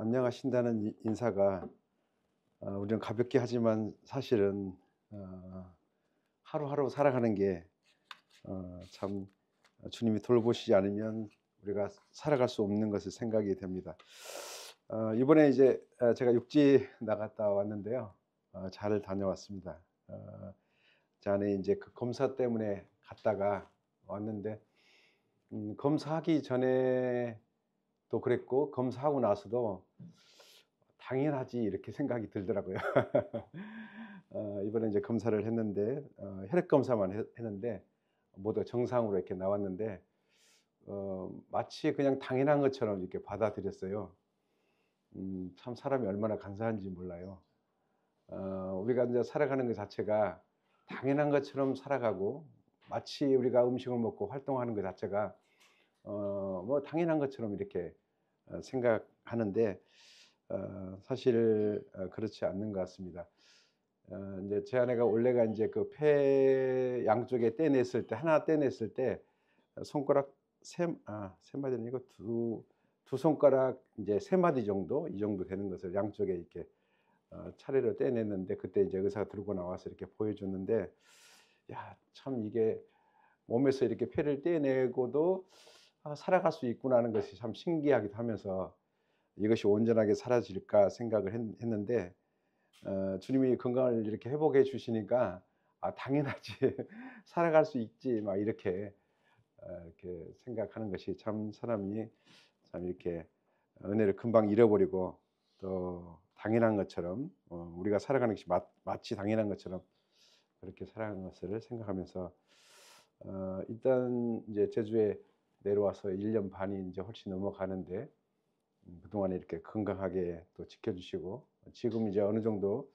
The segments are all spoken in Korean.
안녕하신다는 인사가 우리는 가볍게 하지만 사실은 하루하루 살아가는 게 참 주님이 돌보시지 않으면 우리가 살아갈 수 없는 것을 생각이 됩니다. 이번에 이제 제가 육지 나갔다 왔는데요. 잘 다녀왔습니다. 제 안에 이제 그 검사 때문에 갔다가 왔는데 검사하기 전에도 그랬고 검사하고 나서도 '당연하지.' 이렇게 생각이 들더라고요. 이번에 이제 검사를 했는데 혈액 검사만 했는데 모두 정상으로 이렇게 나왔는데 마치 그냥 당연한 것처럼 이렇게 받아들였어요. 참 사람이 얼마나 간사한지 몰라요. 우리가 인제 살아가는 것 자체가 당연한 것처럼 살아가고 마치 우리가 음식을 먹고 활동하는 것 자체가 뭐 당연한 것처럼 이렇게 생각하는데 사실 그렇지 않는 것 같습니다. 인제 제 아내가 원래가 인제 그 폐 양쪽에 떼냈을 때 하나 떼냈을 때 손가락 세 마디는 아니고 두 손가락 인제 세 마디 정도 이 정도 되는 것을 양쪽에 이렇게 차례로 떼냈는데 그때 이제 의사가 들고 나와서 이렇게 보여줬는데 야 참 이게 몸에서 이렇게 폐를 떼내고도 살아갈 수 있구나 하는 것이 참 신기하기도 하면서 '이것이 온전하게 사라질까.' 생각을 했는데 주님이 건강을 이렇게 회복해 주시니까 '아 당연하지. 살아갈 수 있지.' 막 이렇게 생각하는 것이 참 사람이 참 이렇게 은혜를 금방 잃어버리고 또 당연한 것처럼 우리가 살아가는 것이 마치 당연한 것처럼 그렇게 살아가는 것을 생각하면서 일단 이제 제주에 내려와서 1년 반이 인제 훨씬 넘어가는데 그동안에 이렇게 건강하게 또 지켜주시고 지금 이제 어느 정도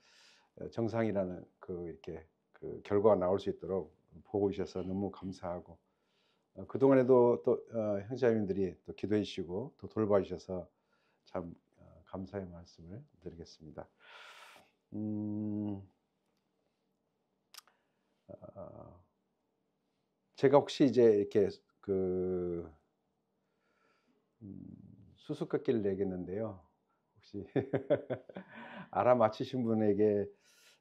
정상이라는 그 이렇게 그 결과가 나올 수 있도록 보고 주셔서 너무 감사하고 그동안에도 또 형제자매님들이 또 기도해 주시고 또 돌봐 주셔서 참 감사의 말씀을 드리겠습니다. 음 어 제가 혹시 이제 이렇게 그 수수께끼를 내겠는데요. 혹시 알아맞히신 분에게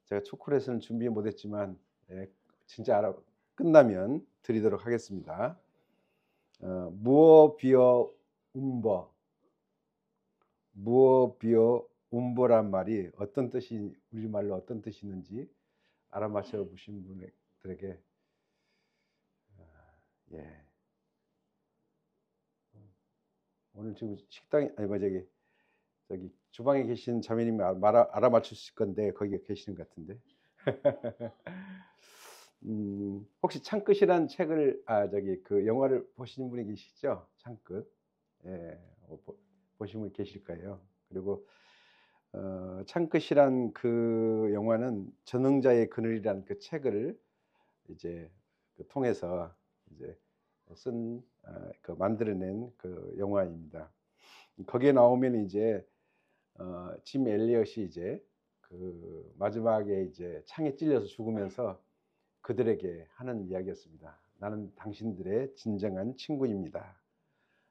제가 초콜릿은 준비 못 했지만 예 진짜 끝나면 드리도록 하겠습니다. 무어 비어 움버, 무어 비어 움버란 말이 어떤 뜻이 우리말로 어떤 뜻이 있는지 알아맞혀 보신 분들에게 예 오늘 지금 식당에 아니 뭐 저기 주방에 계신 자매님이 알아맞히실 건데 거기 계시는 것 같은데. 혹시 창끝이라는 책을 저기 그 영화를 보신 분이 계시죠? 창끝. 예. 보신 분 계실 거예요. 그리고 창끝이란 그 영화는 전능자의 그늘이라는 그 책을 이제 그 통해서 이제 쓴 그 만들어낸 그 영화입니다. 거기에 나오면 이제 짐 엘리엇이 이제 그 마지막에 이제 창에 찔려서 죽으면서 그들에게 하는 이야기였습니다. "나는 당신들의 진정한 친구입니다."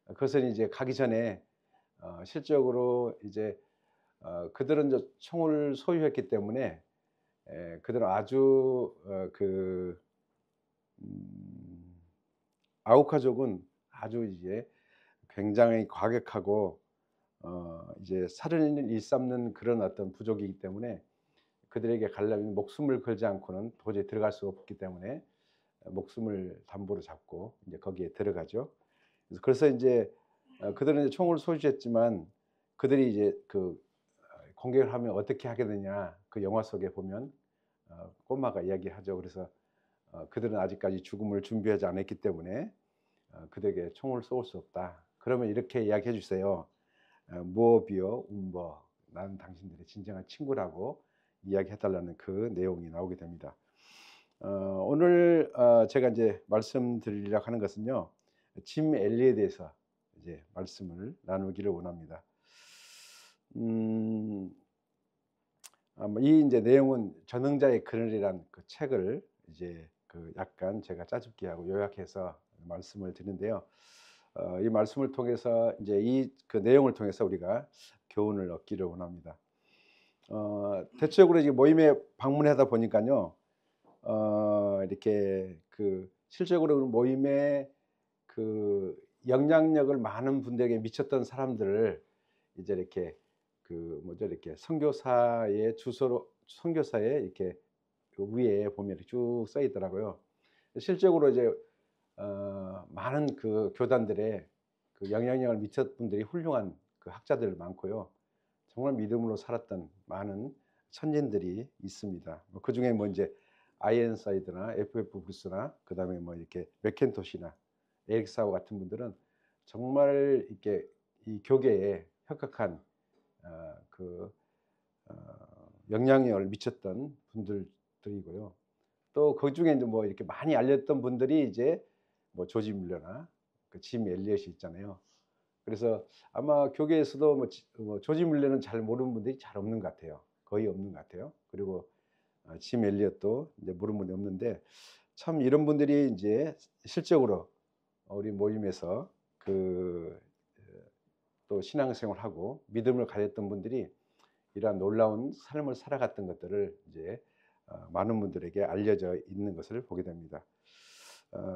그것은 이제 가기 전에 실적으로 이제 그들은 저 총을 소유했기 때문에 그들은 아주 음 아우카족은 아주 이제 굉장히 과격하고 이제 살인을 일삼는 그런 어떤 부족이기 때문에 그들에게 가려면 목숨을 걸지 않고는 도저히 들어갈 수 없기 때문에 목숨을 담보로 잡고 이제 거기에 들어가죠. 그래서 인제 그들은 이제 총을 소지했지만 그들이 이제 그 공격을 하면 어떻게 하게 되냐 그 영화 속에 보면 꼬마가 이야기하죠. 그래서 그들은 아직까지 죽음을 준비하지 않았기 때문에 그들에게 총을 쏠 수 없다. 그러면 이렇게 이야기해 주세요. 무어 비어 움버 나는 당신들의 진정한 친구라고 이야기해 달라는 그 내용이 나오게 됩니다. 오늘 제가 인제 말씀드리려고 하는 것은요. 짐 엘리에 대해서 이제 말씀을 나누기를 원합니다. 음 뭐 이 인제 내용은 전능자의 그늘이란 그 책을 이제 그 약간 제가 짜집기하고 요약해서 말씀을 드리는데요. 이 말씀을 통해서 이제 이 그 내용을 통해서 우리가 교훈을 얻기를 원합니다. 대체적으로 이제 모임에 방문하다 보니까요. 이렇게 그 실제적으로 모임에 그 영향력을 많은 분들에게 미쳤던 사람들을 이제 이렇게 그 뭐죠? 이렇게 선교사의 주소로 선교사의 이렇게 그 위에 보면 이렇게 쭉 써 있더라고요. 실제적으로 이제 많은 그 교단들의 그 영향력을 미쳤던 분들이 훌륭한 그 학자들 많고요. 정말 믿음으로 살았던 많은 선진들이 있습니다. 뭐 그중에 뭐 인제 아이언사이드나 FF 브루스나 그다음에 뭐 이렇게 맥킨토시나 에릭 사워 같은 분들은 정말 이렇게 이 교계에 혁혁한 그 어 영향력을 미쳤던 분들이고요. 또 그중에 인제 뭐 이렇게 많이 알렸던 분들이 이제 뭐 조지 뮬러나 그 짐 엘리엇이 있잖아요. 그래서 아마 교계에서도 뭐 조지 뮬러는 잘 모르는 분들이 잘 없는 것 같아요. 거의 없는 것 같아요. 그리고 짐 엘리엇도 이제 모르는 분이 없는데 참 이런 분들이 인제 실적으로 우리 모임에서 그 또 신앙생활하고 믿음을 가졌던 분들이 이러한 놀라운 삶을 살아갔던 것들을 이제 많은 분들에게 알려져 있는 것을 보게 됩니다.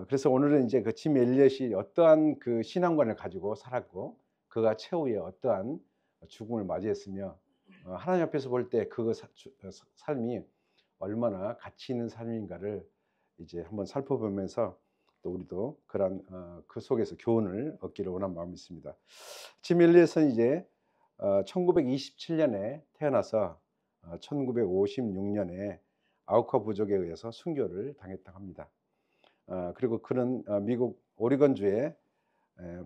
그래서 오늘은 인제 그 짐 엘리엇이 어떠한 그 신앙관을 가지고 살았고 그가 최후에 어떠한 죽음을 맞이했으며 하나님 앞에서 볼 때 그 삶이 얼마나 가치 있는 삶인가를 이제 한번 살펴보면서 또 우리도 그런 그 속에서 교훈을 얻기를 원하는 마음이 있습니다. 짐 엘리엇은 이제 1927년에 태어나서 1956년에 아우카 부족에 의해서 순교를 당했다고 합니다. 그리고 그는 미국 오리건주의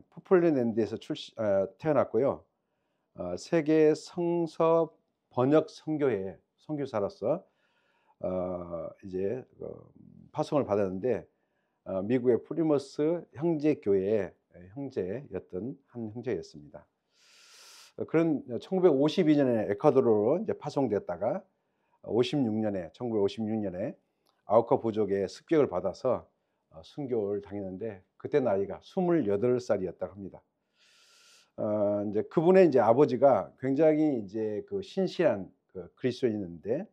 포폴랜드에서 태어났고요. 세계 성서 번역 선교회 선교사로서 이제 파송을 받았는데 미국의 프리머스 형제교회의 형제였던 한 형제였습니다. 그런 1952년에 에콰도르로 이제 파송됐다가 1956년에 아우카 부족의 습격을 받아서 순교를 당했는데 그때 나이가 28살이었다고 합니다. 인제 그분의 인제 아버지가 굉장히 이제 그 신실한 그 그리스도인인데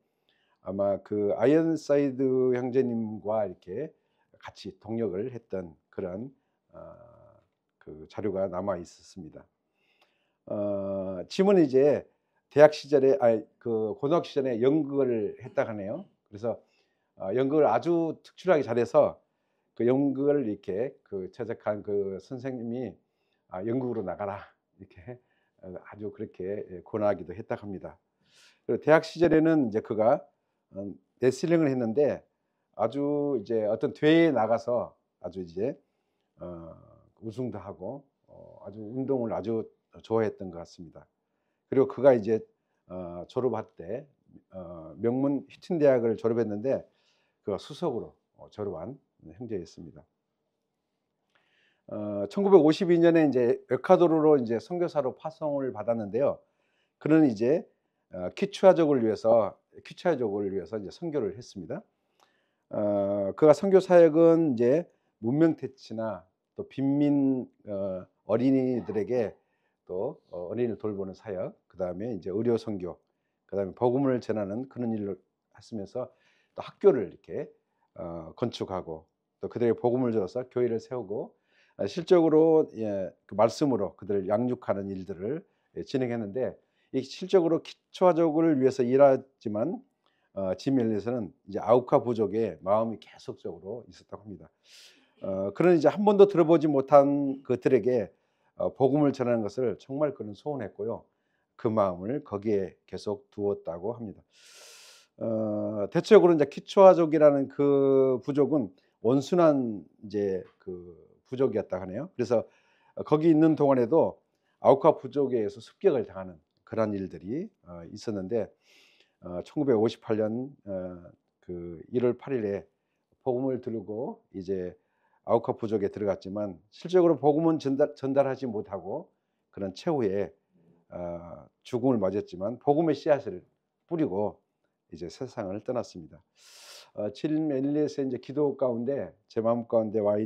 아마 그 아이언사이드 형제님과 이렇게 같이 동역을 했던 그런 그 자료가 남아 있었습니다. 짐은 이제 대학 시절에 그 고등학교 시절에 연극을 했다고 하네요. 그래서 연극을 아주 특출나게 잘해서 그 연극을 이렇게 그 제작한 그 선생님이 "연극으로 나가라." 이렇게 아주 그렇게 권하기도 했다고 합니다. 그리고 대학 시절에는 이제 그가 레슬링을 했는데 아주 이제 어떤 대회에 나가서 아주 이제 어 우승도 하고 아주 운동을 아주 좋아했던 것 같습니다. 그리고 그가 이제 졸업할 때 명문 휘튼 대학을 졸업했는데 그가 수석으로 졸업한 형제였습니다. 1952년에 인제 에콰도르로 인제 선교사로 파송을 받았는데요. 그는 이제 키추아족을 위해서 이제 선교를 했습니다. 그가 선교 사역은 이제 문명 퇴치나 또 빈민 어린이들에게 또 어린이를 돌보는 사역, 그다음에 이제 의료 선교, 그다음에 복음을 전하는 그런 일을 했으면서 또 학교를 이렇게 건축하고 또 그들에게 복음을 줘서 교회를 세우고 실적으로 그 말씀으로 그들을 양육하는 일들을 진행했는데 이 실적으로 키추아족을 위해서 일하지만 짐 엘리엇은 이제 아우카 부족의 마음이 계속적으로 있었다고 합니다. 그는 이제 한 번도 들어보지 못한 그들에게 복음을 전하는 것을 정말 그는 소원했고요. 그 마음을 거기에 계속 두었다고 합니다. 대체적으로 이제 키추아족이라는 그 부족은 원순한 이제 그 부족이었다고 하네요. 그래서 거기 있는 동안에도 아우카 부족에 의해서 습격을 당하는 그런 일들이 있었는데 1958년 그 1월 8일에 복음을 들고 이제 아우카 부족에 들어갔지만 실적으로 복음은 전달하지 못하고 그런 최후에 죽음을 맞았지만 복음의 씨앗을 뿌리고 이제 세상을 떠났습니다. 짐 엘리엇의 이제 기도 가운데 제 마음 가운데 와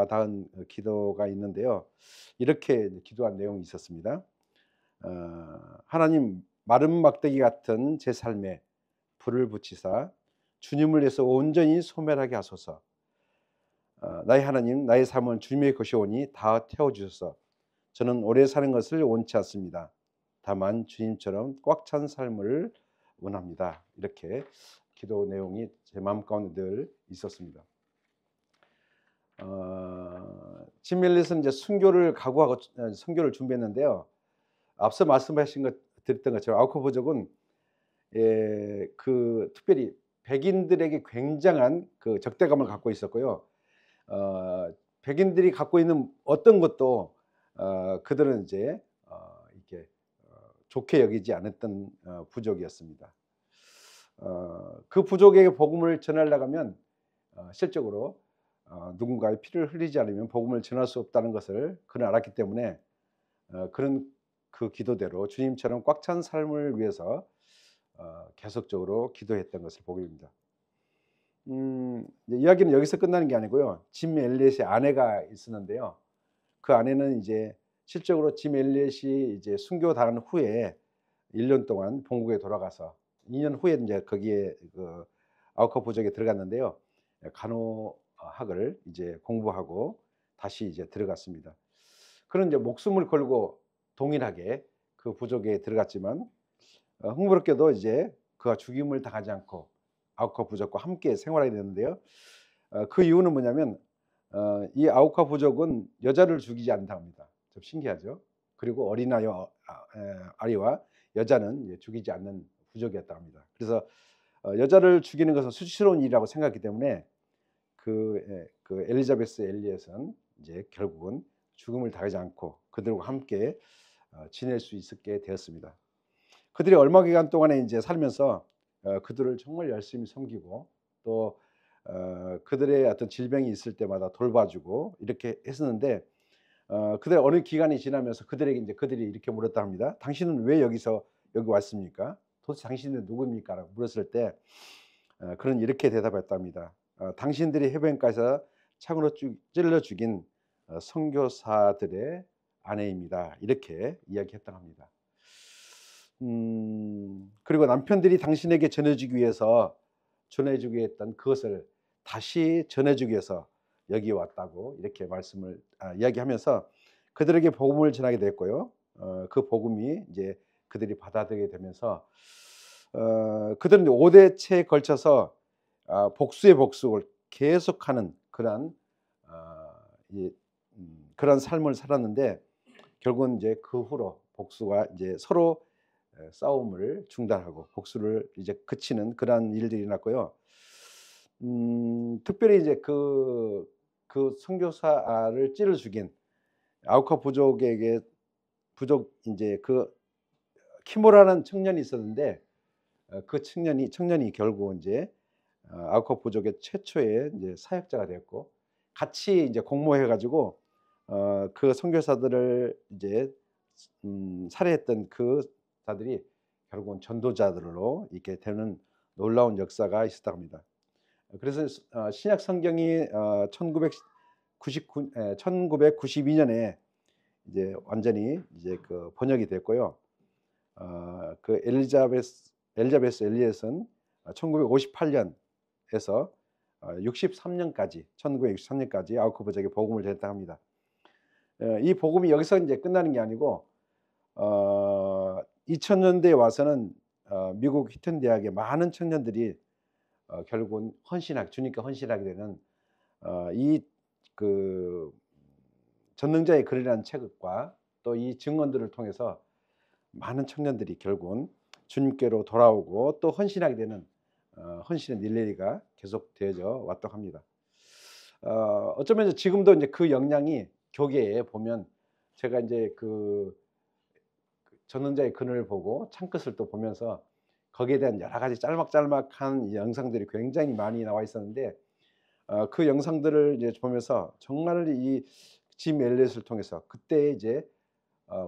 닿은 기도가 있는데요. 이렇게 기도한 내용이 있었습니다. 하나님, 마른 막대기 같은 제 삶에 불을 붙이사 주님을 위해서 온전히 소멸하게 하소서. 나의 하나님, 나의 삶은 주님의 것이오니 다 태워 주소서. 저는 오래 사는 것을 원치 않습니다. 다만 주님처럼 꽉 찬 삶을 원합니다. 이렇게 기도 내용이 제 마음 가운데 늘 있었습니다. 짐 엘리엇은 이제 순교를 각오하고 선교를 준비했는데요. 앞서 말씀하신 것 드렸던 것처럼 아우크 부족은 특별히 백인들에게 굉장한 그 적대감을 갖고 있었고요. 백인들이 갖고 있는 어떤 것도 그들은 이제 이렇게 좋게 여기지 않았던 부족이었습니다. 그 부족에게 복음을 전하려고 하면 실적으로 누군가의 피를 흘리지 않으면 복음을 전할 수 없다는 것을 그는 알았기 때문에 그는 그 기도대로 주님처럼 꽉 찬 삶을 위해서 계속적으로 기도했던 것을 보게 됩니다. 이야기는 여기서 끝나는 게 아니고요. 짐 엘리엇의 아내가 있었는데요. 그 아내는 이제 실적으로 짐 엘리엇이 이제 순교 당한 후에 1년 동안 본국에 돌아가서 2년 후에 이제 거기에 그 아우카 부족에 들어갔는데요. 간호학을 이제 공부하고 다시 이제 들어갔습니다. 그는 이제 목숨을 걸고 동일하게 그 부족에 들어갔지만 흥미롭게도 이제 그가 죽임을 당하지 않고 아우카 부족과 함께 생활하게 되는데요. 그 이유는 뭐냐면 이 아우카 부족은 여자를 죽이지 않는다고 합니다. 좀 신기하죠. 그리고 아이와 여자는 이제 죽이지 않는 부족이었다고 합니다. 그래서 여자를 죽이는 것은 수치스러운 일이라고 생각했기 때문에 그 엘리자베스 엘리엇은 이제 결국은 죽음을 당하지 않고 그들과 함께 지낼 수 있게 되었습니다. 그들이 얼마 기간 동안에 이제 살면서 그들을 정말 열심히 섬기고 또 그들의 어떤 질병이 있을 때마다 돌봐주고 이렇게 했었는데 그들의 어느 기간이 지나면서 그들에게 이제 그들이 이렇게 물었다 합니다. 당신은 왜 여기 왔습니까? 도대체 당신은 누굽니까? 라고 물었을 때 그는 이렇게 대답했답니다. 당신들이 해변가에서 창으로 찔러 죽인 선교사들의 아내입니다. 이렇게 이야기했다고 합니다. 그리고 남편들이 당신에게 전해주기 했던 그것을 다시 전해주기 위해서 여기 왔다고 이렇게 이야기하면서 그들에게 복음을 전하게 됐고요. 그 복음이 이제 그들이 받아들이게 되면서 그들은 5대째에 걸쳐서 복수의 복수를 계속하는 그런 삶을 살았는데 결국은 이제 그 후로 복수가 이제 서로 싸움을 중단하고 복수를 이제 그치는 그러한 일들이 났고요. 특별히 이제 그 선교사를 찔러 죽인 아우카 부족 이제 그 키모라는 청년이 있었는데 그 청년이 결국 이제 아우카 부족의 최초의 이제 사역자가 되었고 같이 이제 공모해 가지고 그 선교사들을 이제 살해했던 그 자들이 결국은 전도자들로 이렇게 되는 놀라운 역사가 있었다고 합니다. 그래서 신약 성경이 1992년에 이제 완전히 이제 그 번역이 됐고요. 그 엘리자베스 엘리엇은 1958년에서 1963년까지 아우크 부족에 복음을 전했다고 합니다. 이 복음이 여기서 이제 끝나는 게 아니고 2000년대에 와서는 미국 히튼 대학의 많은 청년들이 결국은 주님께 헌신하게 되는 그 전능자의 글이라는 책과 또 이 증언들을 통해서 많은 청년들이 결국은 주님께로 돌아오고 또 헌신하게 되는 헌신의 릴레이가 계속 되어져 왔다고 합니다. 어쩌면 지금도 이제 그 영향이 교계에 보면 제가 이제 그 전능자의 근을 보고 창끝을 또 보면서 거기에 대한 여러 가지 짤막짤막한 영상들이 굉장히 많이 나와 있었는데 그 영상들을 이제 보면서 정말 이 짐 엘리엇을 통해서 그때 이제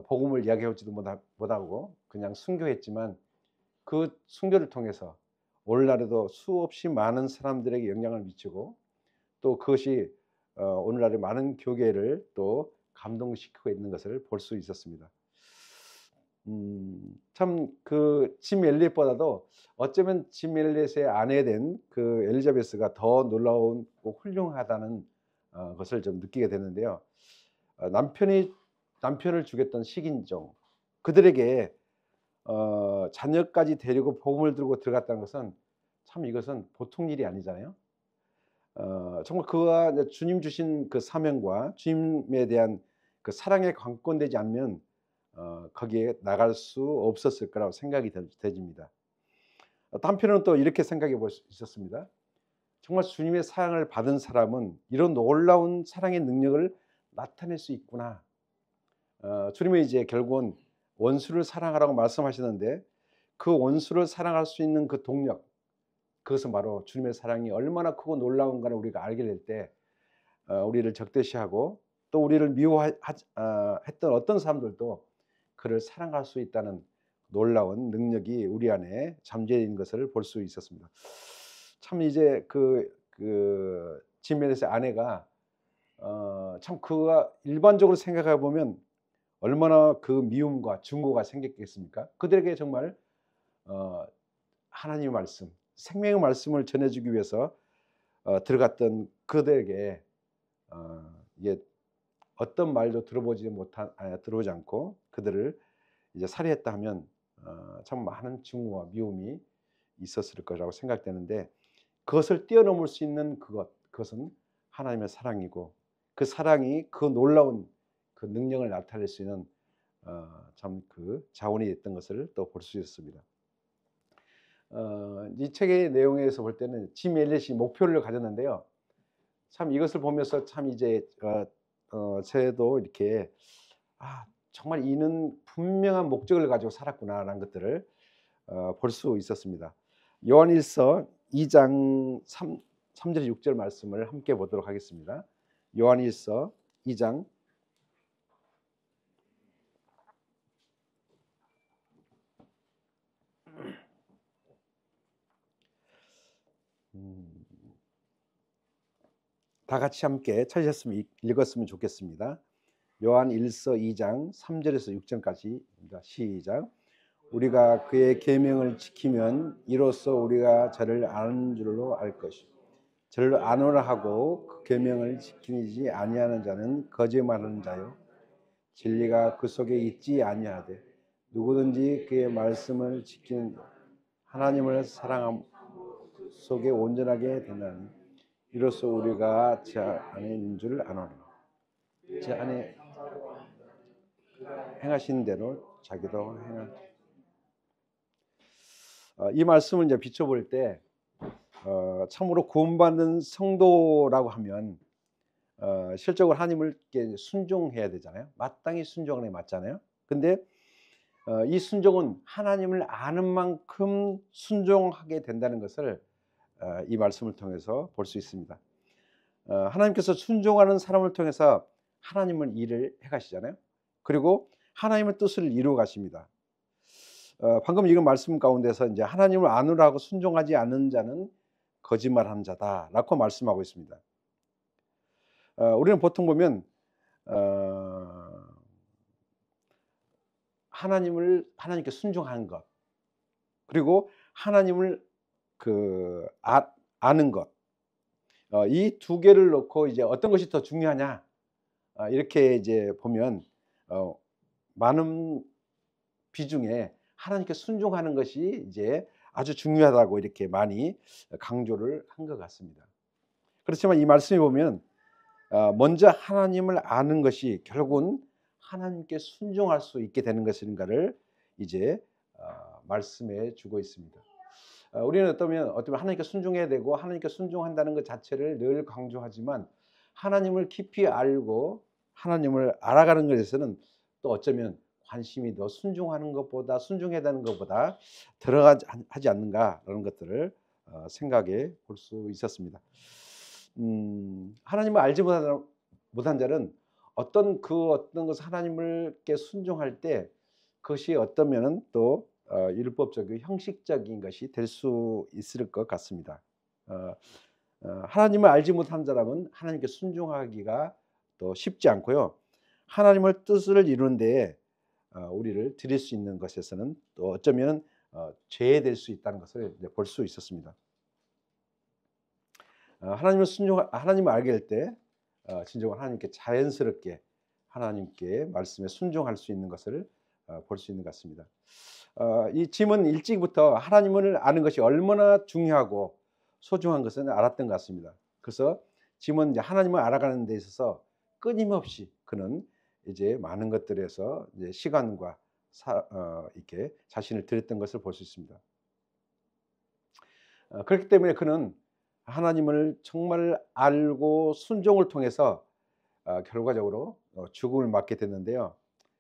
복음을 이야기하지도 못하고 그냥 순교했지만 그 순교를 통해서 오늘날에도 수없이 많은 사람들에게 영향을 미치고 또 그것이 오늘날의 많은 교계를 또 감동시키고 있는 것을 볼 수 있었습니다. 참 그 짐 엘리엇보다도 어쩌면 짐 엘리엇의 아내 된 그 엘리자베스가 더 놀라웠고 훌륭하다는 것을 좀 느끼게 되는데요. 남편을 죽였던 식인종 그들에게 자녀까지 데리고 복음을 들고 들어갔다는 것은 참 이것은 보통 일이 아니잖아요. 정말 그와 이제 주님 주신 그 사명과 주님에 대한 그 사랑에 관건되지 않으면 거기에 나갈 수 없었을 거라고 생각이 되집니다. 한편으로는 또 이렇게 생각해 볼 수 있었습니다. 정말 주님의 사랑을 받은 사람은 이런 놀라운 사랑의 능력을 나타낼 수 있구나. 주님은 이제 결국은 원수를 사랑하라고 말씀하시는데 그 원수를 사랑할 수 있는 그 동력 그것은 바로 주님의 사랑이 얼마나 크고 놀라운가를 우리가 알게 될 때 우리를 적대시하고 또 우리를 미워했던 어떤 사람들도 그를 사랑할 수 있다는 놀라운 능력이 우리 안에 잠재 있는 것을 볼 수 있었습니다. 참 이제 짐 엘리엇의 아내가 참 그가 일반적으로 생각해 보면 얼마나 그 미움과 증오가 생겼겠습니까? 그들에게 정말 하나님의 말씀, 생명의 말씀을 전해주기 위해서 들어갔던 그들에게 이게 어떤 말도 들어보지 않고 그들을 이제 살해했다 하면 참 많은 증오와 미움이 있었을 거라고 생각되는데 그것을 뛰어넘을 수 있는 그것은 하나님의 사랑이고 그 사랑이 그 놀라운 그 능력을 나타낼 수 있는 참 그 자원이 됐던 것을 또 볼 수 있었습니다. 이 책의 내용에서 볼 때는 짐 엘리엇이 목표를 가졌는데요. 참 이것을 보면서 참 이제 저도 이렇게 정말 이는 분명한 목적을 가지고 살았구나라는 것들을 볼 수 있었습니다. 요한일서 2장 3절 6절 말씀을 함께 보도록 하겠습니다. 요한일서 2장 다 같이 함께 찾으셨으면 읽었으면 좋겠습니다. 요한일서 2장 3절에서 6절까지입니다. 시작. 우리가 그의 계명을 지키면 이로써 우리가 저를 아는 줄로 알 것이요 저를 아노라 하고 그 계명을 지키지 아니하는 자는 거짓말하는 자요 진리가 그 속에 있지 아니하되 누구든지 그의 말씀을 지키는 하나님을 사랑함 속에 온전하게 되나니 이로써 우리가 제 안에 있는 줄 아노라. 제 안에 행하신 대로 자기도 이 말씀을 이제 비춰볼 때 참으로 구원받는 성도라고 하면 실적으로 하나님을 순종해야 되잖아요. 마땅히 순종하는 게 맞잖아요. 근데 이 순종은 하나님을 아는 만큼 순종하게 된다는 것을 이 말씀을 통해서 볼 수 있습니다. 하나님께서 순종하는 사람을 통해서 하나님을 일을 해가시잖아요. 그리고 하나님의 뜻을 이루어 가십니다. 방금 읽은 말씀 가운데서 이제 하나님을 아느라고 순종하지 않는 자는 거짓말하는 자다라고 말씀하고 있습니다. 우리는 보통 보면 하나님께 순종하는 것 그리고 하나님을 아는 것 이 두 개를 놓고 이제 어떤 것이 더 중요하냐 이렇게 이제 보면 많은 비중에 하나님께 순종하는 것이 이제 아주 중요하다고 이렇게 많이 강조를 한 것 같습니다. 그렇지만 이 말씀에 보면 먼저 하나님을 아는 것이 결국은 하나님께 순종할 수 있게 되는 것인가를 이제 말씀해 주고 있습니다. 우리는 어쩌면 하나님께 순종해야 되고 하나님께 순종한다는 것 자체를 늘 강조하지만 하나님을 깊이 알고 하나님을 알아가는 것에서는 또 어쩌면 관심이 더 순종해야 되는 것보다 들어가지 않는가라는 것들을 생각해 볼 수 있었습니다. 하나님을 알지 못한 자는 어떤 것을 하나님께 순종할 때 그것이 어떠면은 또 율법적이고 형식적인 것이 될 수 있을 것 같습니다. 어 하나님을 알지 못한 사람은 하나님께 순종하기가 또 쉽지 않고요. 하나님의 뜻을 이루는 데에 우리를 드릴 수 있는 것에서는 또 어쩌면 죄될 수 있다는 것을 이제 볼 수 있었습니다. 하나님을 알게 될 때 진정으로 하나님께 자연스럽게 하나님께 말씀에 순종할 수 있는 것을 볼 수 있는 것 같습니다. 이 짐은 일찍부터 하나님을 아는 것이 얼마나 중요하고 소중한 것은 알았던 것 같습니다. 그래서 짐은 이제 하나님을 알아가는 데 있어서 끊임없이 그는 이제 많은 것들에서 이제 시간과 이렇게 자신을 들였던 것을 볼 수 있습니다. 그렇기 때문에 그는 하나님을 정말 알고 순종을 통해서 결과적으로 죽음을 맞게 됐는데요.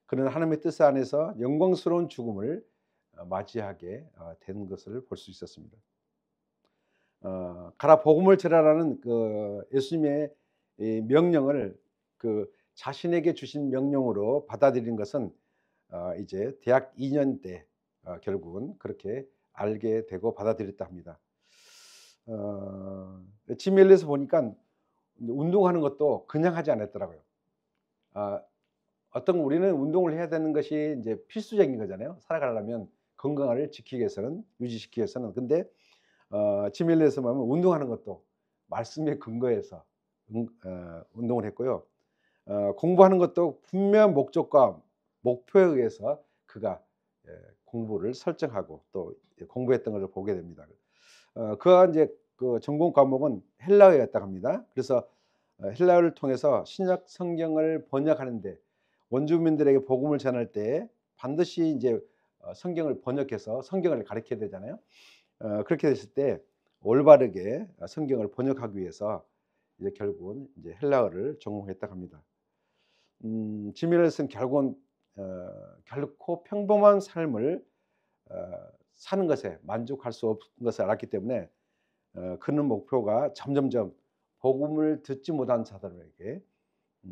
그는 하나님의 뜻 안에서 영광스러운 죽음을 맞이하게 된 것을 볼 수 있었습니다. 가라 복음을 전하라는 그 예수님의 이 명령을 그 자신에게 주신 명령으로 받아들인 것은 이제 대학 2년 때 결국은 그렇게 알게 되고 받아들였다 합니다. 짐 앨리스 보니까 운동하는 것도 그냥 하지 않았더라고요. 어떤 우리는 운동을 해야 되는 것이 이제 필수적인 거잖아요. 살아가려면 건강을 지키기 위해서는 유지시키기 위해서는. 근데 짐 앨리스 보면 운동하는 것도 말씀에 근거해서 운동을 했고요. 공부하는 것도 분명한 목적과 목표에 의해서 그가 공부를 설정하고 또 공부했던 것을 보게 됩니다. 그가 이제 그 전공 과목은 헬라어였다고 합니다. 그래서 헬라어를 통해서 신약 성경을 번역하는데 원주민들에게 복음을 전할 때 반드시 이제 성경을 번역해서 성경을 가르쳐야 되잖아요. 그렇게 됐을 때 올바르게 성경을 번역하기 위해서 이제 결국은 이제 헬라어를 전공했다고 합니다. 짐 앨리스는 결국은 결코 평범한 삶을 사는 것에 만족할 수 없는 것을 알았기 때문에 그는 목표가 점점점 복음을 듣지 못한 자들에게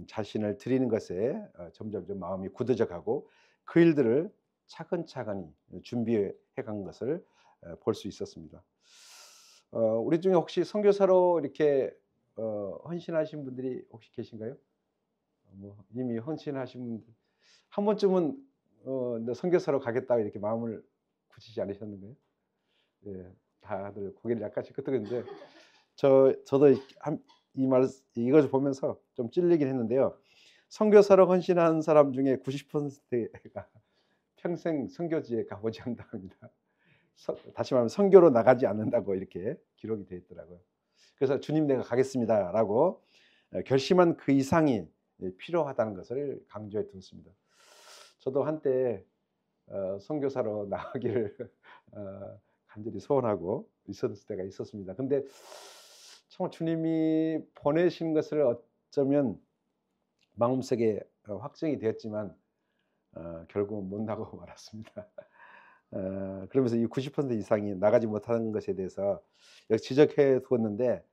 자신을 드리는 것에 점점점 마음이 굳어져 가고 그 일들을 차근차근히 준비해 간 것을 볼 수 있었습니다. 우리 중에 혹시 선교사로 이렇게 헌신하신 분들이 혹시 계신가요? 뭐 이미 헌신하신 분들 한 번쯤은 나 선교사로 가겠다 이렇게 마음을 굳히지 않으셨는가요? 예. 다들 고개를 약간씩 끄덕이는데 저도 이걸 보면서 좀 찔리긴 했는데요. 선교사로 헌신한 사람 중에 90%가 평생 선교지에 가보지 않는다고 합니다. 다시 말하면 선교로 나가지 않는다고 이렇게 기록이 되어 있더라고요. 그래서 "주님 내가 가겠습니다."라고 결심한 그 이상이 필요하다는 것을 강조해 두었습니다. 저도 한때 선교사로 나가기를 간절히 소원하고 있었을 때가 있었습니다. 근데 정말 주님이 보내신 것을 어쩌면 마음속에 확정이 되었지만 결국은 못 나가고 말았습니다. 그러면서 이 90% 이상이 나가지 못하는 것에 대해서 지적해 두었는데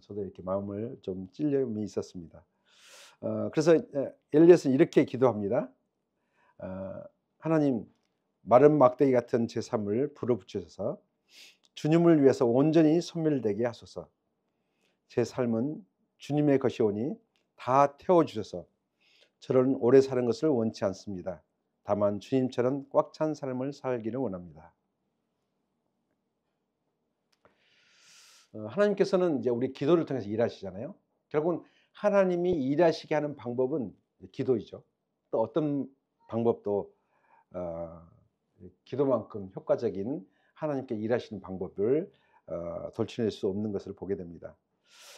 저도 이렇게 마음을 좀 찔림이 있었습니다. 그래서 엘리엇은 이렇게 기도합니다. 하나님 마른 막대기 같은 제 삶을 불어붙여서 주님을 위해서 온전히 소멸되게 하소서. 제 삶은 주님의 것이오니 다 태워주셔서 저는 오래 사는 것을 원치 않습니다. 다만 주님처럼 꽉 찬 삶을 살기를 원합니다. 하나님께서는 이제 우리 기도를 통해서 일하시잖아요. 결국은 하나님이 일하시게 하는 방법은 기도이죠. 또 어떤 방법도 기도만큼 효과적인 하나님께 일하시는 방법을 돌출할 수 없는 것을 보게 됩니다.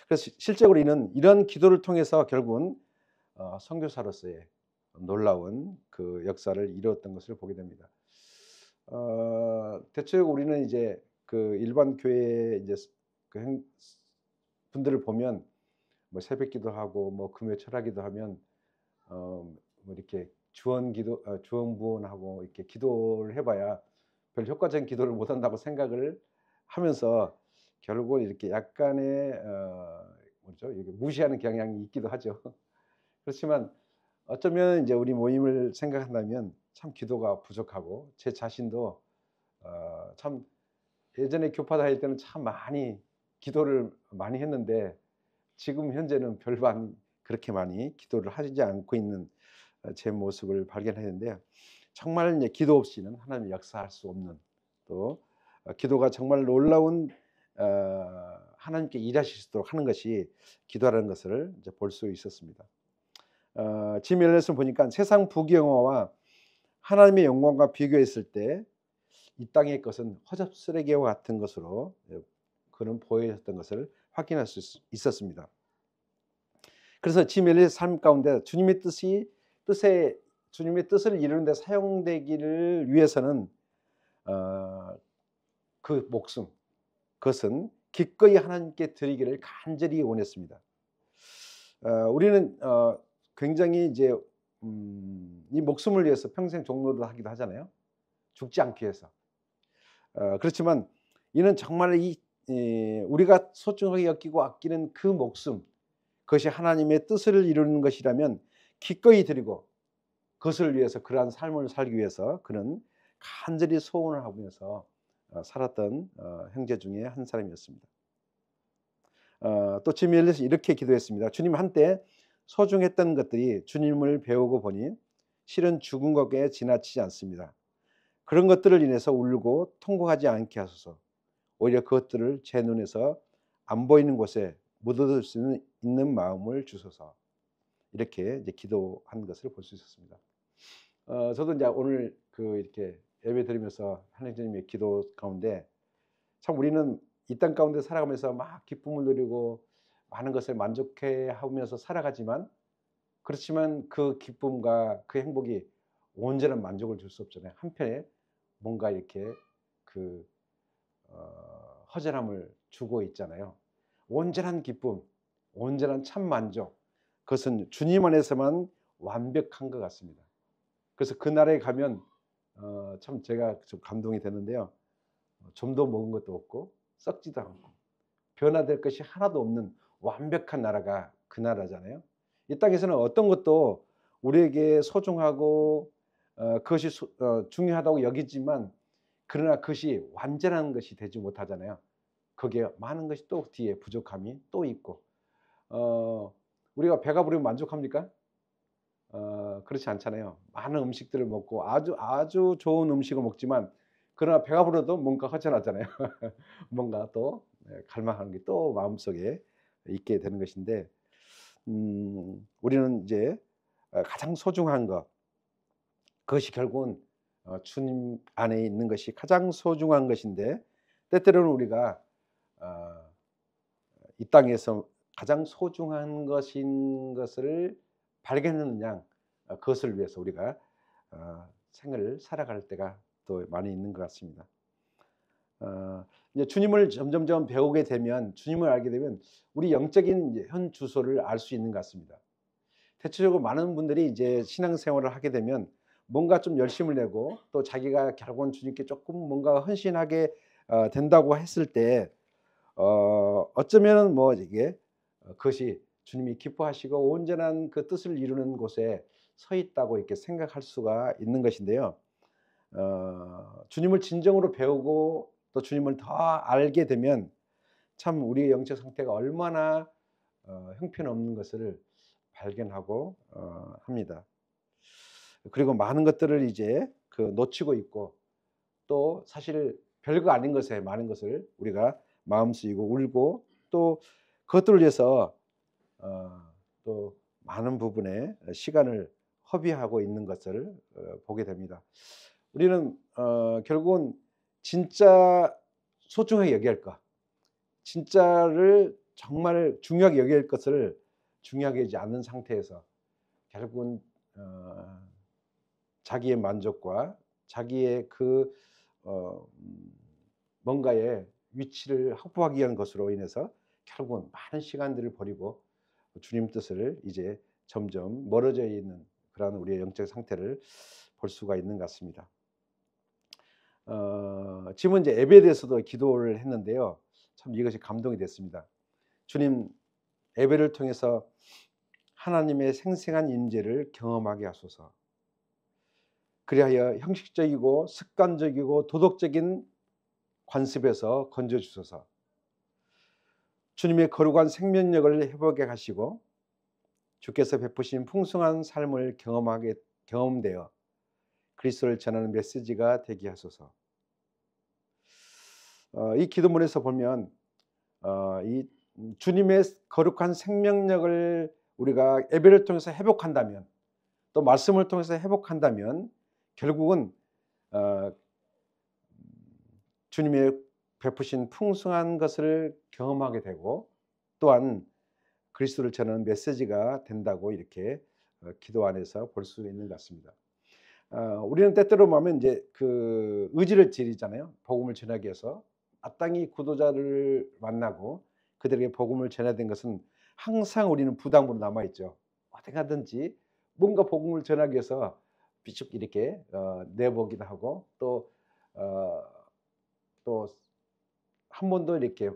그래서 실제로 이런 기도를 통해서 결국은 선교사로서의 놀라운 그 역사를 이루었던 것을 보게 됩니다. 대체로 우리는 이제 그 일반 교회 이제 그 분들을 보면 뭐 새벽기도 하고 뭐 금요 철학기도 하면 뭐 이렇게 주원부원하고 이렇게 기도를 해봐야 별 효과적인 기도를 못 한다고 생각을 하면서 결국은 이렇게 약간의 뭐죠? 이게 무시하는 경향이 있기도 하죠. 그렇지만 어쩌면 이제 우리 모임을 생각한다면 참 기도가 부족하고 제 자신도 참 예전에 교파 다닐 때는 참 많이 기도를 많이 했는데 지금 현재는 별반 그렇게 많이 기도를 하지 않고 있는 제 모습을 발견했는데 정말 이제 기도 없이는 하나님이 역사할 수 없는 또 기도가 정말 놀라운 하나님께 일하실 수 있도록 하는 것이 기도라는 것을 이제 볼 수 있었습니다. 짐 앨런스 보니까 세상 부경화와 하나님의 영광과 비교했을 때 이 땅의 것은 허접쓰레기와 같은 것으로 그는 보여졌던 것을 확인할 수 있었습니다. 그래서 짐 앨런스의 삶 가운데 주님의 뜻을 이루는 데 사용되기를 위해서는 그 목숨 그것은 기꺼이 하나님께 드리기를 간절히 원했습니다. 우리는 굉장히 이제 이 목숨을 위해서 평생 종로를 하기도 하잖아요. 죽지 않기 위해서. 그렇지만 이는 정말 우리가 소중하게 여기고 아끼는 그 목숨 그것이 하나님의 뜻을 이루는 것이라면 기꺼이 드리고 그것을 위해서 그러한 삶을 살기 위해서 그는 간절히 소원을 하면서 살았던 형제 중에 한 사람이었습니다. 또 짐 앨런스 이렇게 기도했습니다. 주님, 한때 소중했던 것들이 주님을 배우고 보니 실은 죽은 것에 지나치지 않습니다. 그런 것들을 인해서 울고 통곡하지 않게 하소서. 오히려 그것들을 제 눈에서 안 보이는 곳에 묻어둘 수 있는 마음을 주소서. 이렇게 이제 기도한 것을 볼 수 있었습니다. 저도 이제 오늘 이렇게 예배 드리면서 하나님의 기도 가운데 참 우리는 이 땅 가운데 살아가면서 막 기쁨을 누리고 많은 것을 만족해 하면서 살아가지만 그렇지만 그 기쁨과 그 행복이 온전한 만족을 줄 수 없잖아요. 한편에 뭔가 이렇게 허전함을 주고 있잖아요. 온전한 기쁨, 온전한 참 만족, 그것은 주님 안에서만 완벽한 것 같습니다. 그래서 그 나라에 가면 참 제가 좀 감동이 되는데요. 좀도 먹은 것도 없고 썩지도 않고 변화될 것이 하나도 없는 완벽한 나라가 그 나라잖아요. 이 땅에서는 어떤 것도 우리에게 소중하고 그것이 중요하다고 여기지만 그러나 그것이 완전한 것이 되지 못하잖아요. 거기에 많은 것이 또 뒤에 부족함이 또 있고 우리가 배가 부르면 만족합니까? 그렇지 않잖아요. 많은 음식들을 먹고 아주 좋은 음식을 먹지만 그러나 배가 불러도 뭔가 허전하잖아요. 뭔가 또 갈망하는 게 또 마음속에 있게 되는 것인데 우리는 이제 가장 소중한 것 그것이 결국은 주님 안에 있는 것이 가장 소중한 것인데 때때로는 우리가 이 땅에서 가장 소중한 것인 것을 발견하는 양 그것을 위해서 우리가 생을 살아갈 때가 또 많이 있는 것 같습니다. 이제 주님을 점점점 배우게 되면 주님을 알게 되면 우리 영적인 현 주소를 알 수 있는 것 같습니다. 대체적으로 많은 분들이 이제 신앙생활을 하게 되면 뭔가 좀 열심을 내고 또 자기가 결국은 주님께 조금 뭔가 헌신하게 된다고 했을 때 어쩌면은 뭐 이게 그것이 주님이 기뻐하시고 온전한 그 뜻을 이루는 곳에 서 있다고 이렇게 생각할 수가 있는 것인데요. 주님을 진정으로 배우고 또 주님을 더 알게 되면 참 우리의 영적 상태가 얼마나 형편없는 것을 발견하고 합니다. 그리고 많은 것들을 이제 놓치고 있고 또 사실 별거 아닌 것에 많은 것을 우리가 마음 쓰이고 울고 또 그것들을 위해서 또 많은 부분에 시간을 허비하고 있는 것을 보게 됩니다. 우리는 결국은 진짜 소중하게 여겨야 할 것, 진짜를 정말 중요하게 여겨야 할 것을 중요하게 여기지 않는 상태에서 결국은 자기의 만족과 자기의 뭔가의 위치를 확보하기 위한 것으로 인해서 결국은 많은 시간들을 버리고 주님 뜻을 이제 점점 멀어져 있는 그런 우리의 영적 상태를 볼 수가 있는 것 같습니다. 지금은 이제 예배에 대해서도 기도를 했는데요. 참 이것이 감동이 됐습니다. 주님, 예배를 통해서 하나님의 생생한 임재를 경험하게 하소서. 그리하여 형식적이고 습관적이고 도덕적인 관습에서 건져 주소서. 주님의 거룩한 생명력을 회복해 가시고 주께서 베푸신 풍성한 삶을 경험되어 그리스도를 전하는 메시지가 되게 하소서. 이 기도문에서 보면 이 주님의 거룩한 생명력을 우리가 예배를 통해서 회복한다면, 또 말씀을 통해서 회복한다면 결국은 주님의 베푸신 풍성한 것을 경험하게 되고 또한 그리스도를 전하는 메시지가 된다고 이렇게 기도 안에서 볼 수 있는 것 같습니다. 우리는 때때로 보면 이제 그 의지를 지리잖아요. 복음을 전하기 위해서 마땅히 구도자를 만나고 그들에게 복음을 전해야 된 것은 항상 우리는 부담으로 남아 있죠. 어디 가든지 뭔가 복음을 전하기 위해서 비축 이렇게 내보기도 하고 또 한 번도 이렇게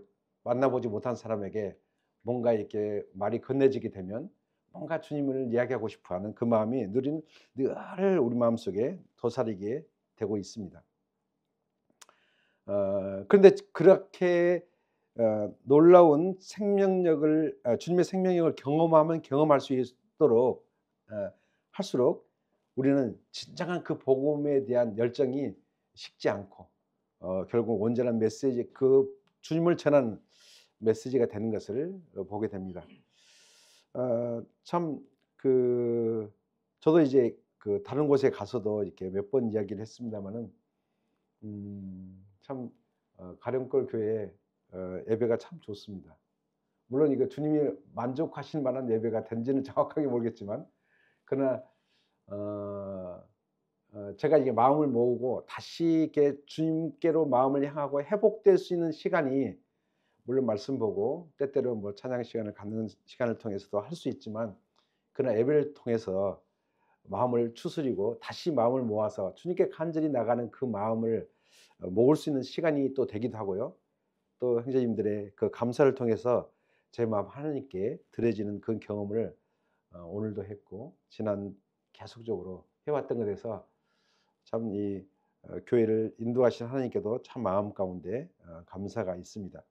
만나보지 못한 사람에게 뭔가 이렇게 말이 건네지게 되면 뭔가 주님을 이야기하고 싶어하는 그 마음이 늘 우리 마음속에 도사리게 되고 있습니다. 그런데 그렇게 놀라운 생명력을 주님의 생명력을 경험하면 경험할 수 있도록 할수록 우리는 진정한 그 복음에 대한 열정이 식지 않고 결국 온전한 메시지, 그 주님을 전하는 메시지가 되는 것을 보게 됩니다. 참 저도 이제 그 다른 곳에 가서도 이렇게 몇 번 이야기를 했습니다마는 참 가령골 교회 예배가 참 좋습니다. 물론 이거 주님이 만족하실 만한 예배가 된지는 정확하게 모르겠지만 그러나 제가 이게 마음을 모으고 다시 이렇게 주님께로 마음을 향하고 회복될 수 있는 시간이 물론 말씀 보고 때때로 뭐 찬양 시간을 갖는 시간을 통해서도 할 수 있지만 그러나 예배를 통해서 마음을 추스리고 다시 마음을 모아서 주님께 간절히 나가는 그 마음을 모을 수 있는 시간이 또 되기도 하고요. 또 형제님들의 그 감사를 통해서 제 마음 하나님께 드려지는 그 경험을 오늘도 했고 지난 계속적으로 해왔던 것에서 참 이 교회를 인도하신 하나님께도 참 마음 가운데 감사가 있습니다.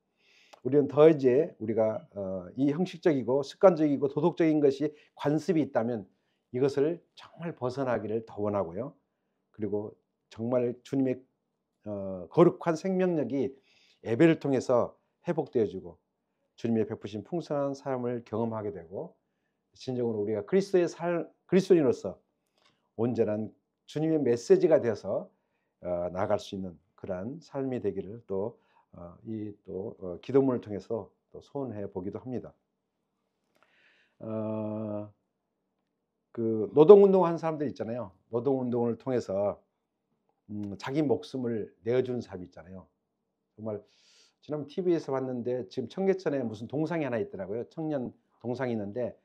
우리는 더 이제 우리가 이 형식적이고 습관적이고 도덕적인 것이 관습이 있다면 이것을 정말 벗어나기를 더 원하고요. 그리고 정말 주님의 거룩한 생명력이 예배를 통해서 회복되어지고 주님의 베푸신 풍성한 삶을 경험하게 되고 진정으로 우리가 그리스도인으로서 온전한 주님의 메시지가 되어서 나아갈 수 있는 그러한 삶이 되기를 또 기도문을 통해서 또 소원해 보기도 합니다. 그 노동운동한 사람들 있잖아요. 노동운동을 통해서 자기 목숨을 내어주는 사람이 있잖아요. 정말 지난번 TV에서 봤는데 지금 청계천에 무슨 동상이 하나 있더라고요. 청년 동상이 있는데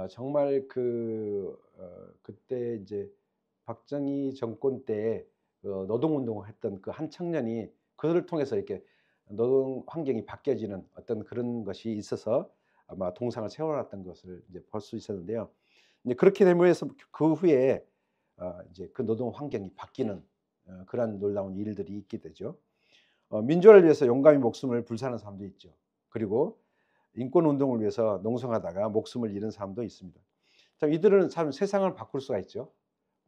정말 그때 이제 박정희 정권 때 노동운동을 했던 그 한 청년이 그들을 통해서 이렇게 노동 환경이 바뀌어지는 어떤 그런 것이 있어서 아마 동상을 세워놨던 것을 이제 볼 수 있었는데요. 이제 그렇게 되면서 그 후에 이제 그 노동 환경이 바뀌는 그러한 놀라운 일들이 있게 되죠. 민주화를 위해서 용감히 목숨을 불사하는 사람도 있죠. 그리고 인권 운동을 위해서 농성하다가 목숨을 잃은 사람도 있습니다. 참 이들은 참 세상을 바꿀 수가 있죠.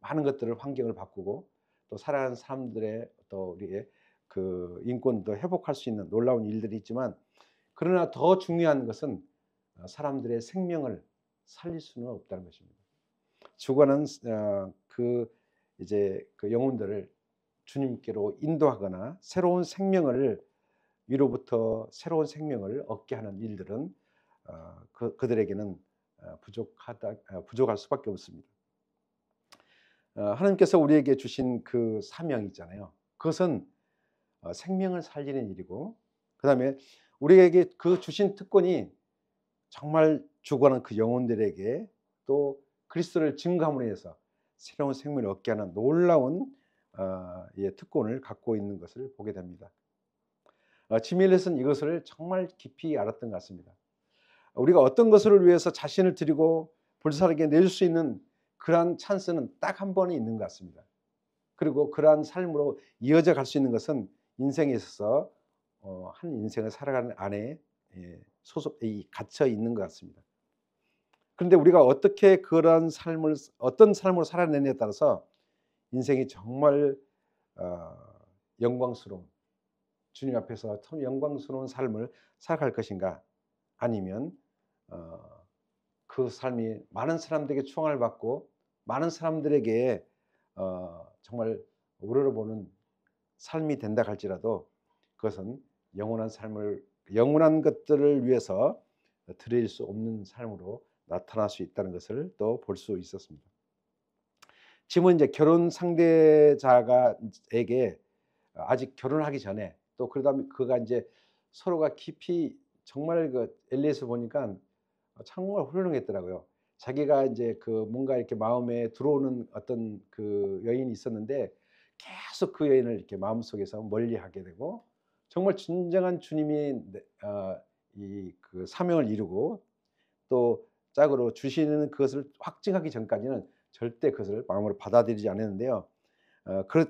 많은 것들을 환경을 바꾸고 또 살아가는 사람들의 또 우리의 그 인권도 회복할 수 있는 놀라운 일들이 있지만 그러나 더 중요한 것은 사람들의 생명을 살릴 수는 없다는 것입니다. 죽어가는 이제 그 영혼들을 주님께로 인도하거나 새로운 생명을 위로부터 새로운 생명을 얻게 하는 일들은 그들에게는 부족할 수밖에 없습니다. 하나님께서 우리에게 주신 그 사명이 있잖아요. 그것은 생명을 살리는 일이고 그다음에 우리에게 그 주신 특권이 정말 죽어가는 그 영혼들에게 또 그리스도를 증거함으로 해서 새로운 생명을 얻게 하는 놀라운 특권을 갖고 있는 것을 보게 됩니다. 지미 앨리스는 이것을 정말 깊이 알았던 것 같습니다. 우리가 어떤 것을 위해서 자신을 드리고 불사르게 내줄 수 있는 그러한 찬스는 딱 한 번이 있는 것 같습니다. 그리고 그러한 삶으로 이어져 갈 수 있는 것은 인생에 있어서 한 인생을 살아가는 안에 갇혀 있는 것 같습니다. 그런데 우리가 어떻게 그런 삶을 어떤 삶으로 살아내느냐에 따라서 인생이 정말 어 영광스러운 주님 앞에서 참 영광스러운 삶을 살아갈 것인가, 아니면 어 그 삶이 많은 사람들에게 추앙을 받고 많은 사람들에게 정말 우러러보는 삶이 된다 할지라도 그것은 영원한 삶을 영원한 것들을 위해서 드릴 수 없는 삶으로 나타날 수 있다는 것을 또 볼 수 있었습니다. 지금은 이제 결혼 상대자가 에게 아직 결혼하기 전에 또 그러다 그가 인제 서로가 깊이 정말 그 엘리에서 보니까 정말 훌륭했더라고요. 자기가 인제 그 뭔가 이렇게 마음에 들어오는 어떤 그 여인이 있었는데 계속 그 여인을 이렇게 마음속에서 멀리하게 되고, 정말 진정한 주님이 이 그 사명을 이루고 또 짝으로 주시는 그것을 확증하기 전까지는 절대 그것을 마음으로 받아들이지 않았는데요.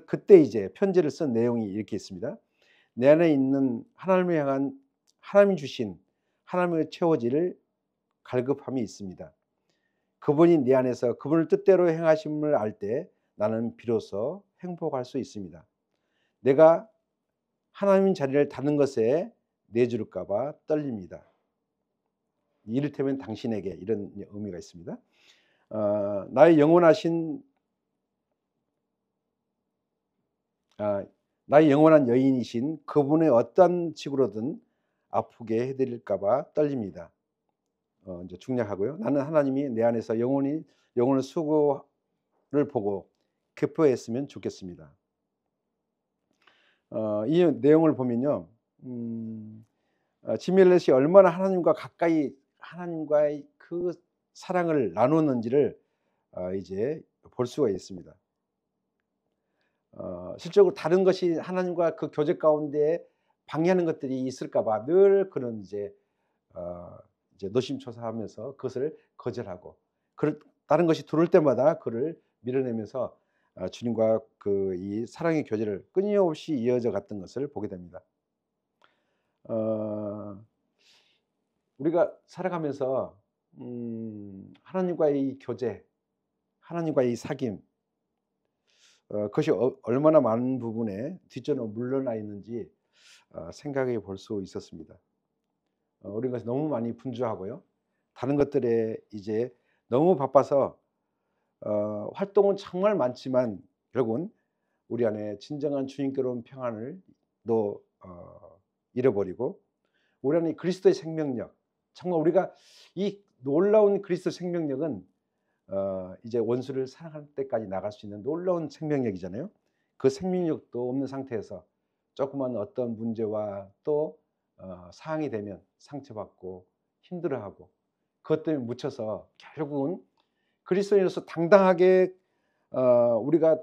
그때 이제 편지를 쓴 내용이 이렇게 있습니다. "내 안에 있는 하나님을 향한 하나님이 주신 하나님의 채워질 갈급함이 있습니다. 그분이 내 안에서 그분을 뜻대로 행하심을 알 때 나는 비로소 행복할 수 있습니다. 내가 하나님 자리를 닫는 것에 내줄까 봐 떨립니다. 이를테면 당신에게." 이런 의미가 있습니다. 나의 영원하신 나의 영원한 여인이신 그분의 어떤 식으로든 아프게 해 드릴까 봐 떨립니다. 인제 중략하고요. "나는 하나님이 내 안에서 영원의 수고를 보고 기뻐했으면 좋겠습니다." 이 내용을 보면요. 짐 엘릿이 얼마나 하나님과 가까이 하나님과의 그 사랑을 나누었는지를 이제 볼 수가 있습니다. 실적으로 다른 것이 하나님과 그 교제 가운데 방해하는 것들이 있을까 봐 늘 그런 어 이제 노심초사하면서 그것을 거절하고, 다른 것이 들어올 때마다 그를 밀어내면서 주님과 그 이 사랑의 교제를 끊임없이 이어져 갔던 것을 보게 됩니다. 어 우리가 살아가면서 하나님과의 이 교제, 하나님과의 이 사귐, 그것이 얼마나 많은 부분에 뒷전으로 물러나 있는지 생각해 볼 수 있었습니다. 우리가 너무 많이 분주하고요. 다른 것들에 이제 너무 바빠서 활동은 정말 많지만 결국은 우리 안에 진정한 주님께로운 평안을 또 잃어버리고, 우리 안에 그리스도의 생명력, 정말 우리가 이 놀라운 그리스도 생명력은 이제 원수를 사랑할 때까지 나갈 수 있는 놀라운 생명력이잖아요. 그 생명력도 없는 상태에서 조그만 어떤 문제와 또 상황이 되면 상처받고 힘들어하고, 그것 때문에 묻혀서 결국은 그리스도인으로서 당당하게 우리가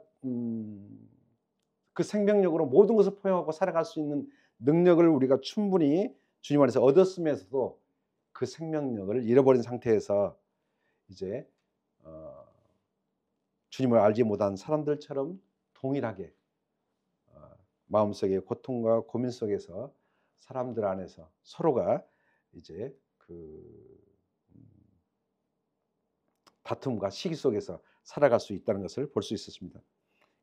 그 생명력으로 모든 것을 포용하고 살아갈 수 있는 능력을 우리가 충분히 주님 안에서 얻었으면서도 그 생명력을 잃어버린 상태에서 이제 어 주님을 알지 못한 사람들처럼 동일하게 마음속의 고통과 고민 속에서 사람들 안에서 서로가 이제 그 다툼과 시기 속에서 살아갈 수 있다는 것을 볼 수 있었습니다.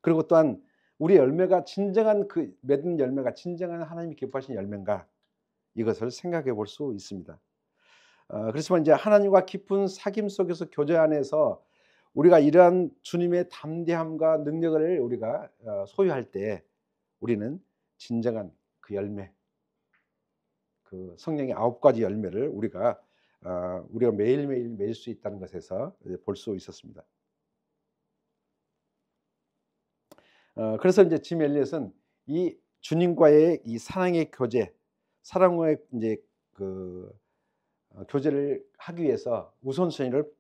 그리고 또한 우리 열매가 진정한 그 맺은 열매가 진정한 하나님이 기뻐하시는 열매인가, 이것을 생각해 볼 수 있습니다. 그렇지만 이제 하나님과 깊은 사귐 속에서 교제 안에서 우리가 이러한 주님의 담대함과 능력을 우리가 소유할 때 우리는 진정한 그 열매, 그 성령의 9가지 열매를 우리가 매일매일 맺을 수 있다는 것에서 볼 수 있었습니다. 그래서 이제 짐 엘리엇은 이 주님과의 이 사랑의 교제, 사랑과의 인제 그 교제를 하기 위해서 우선순위를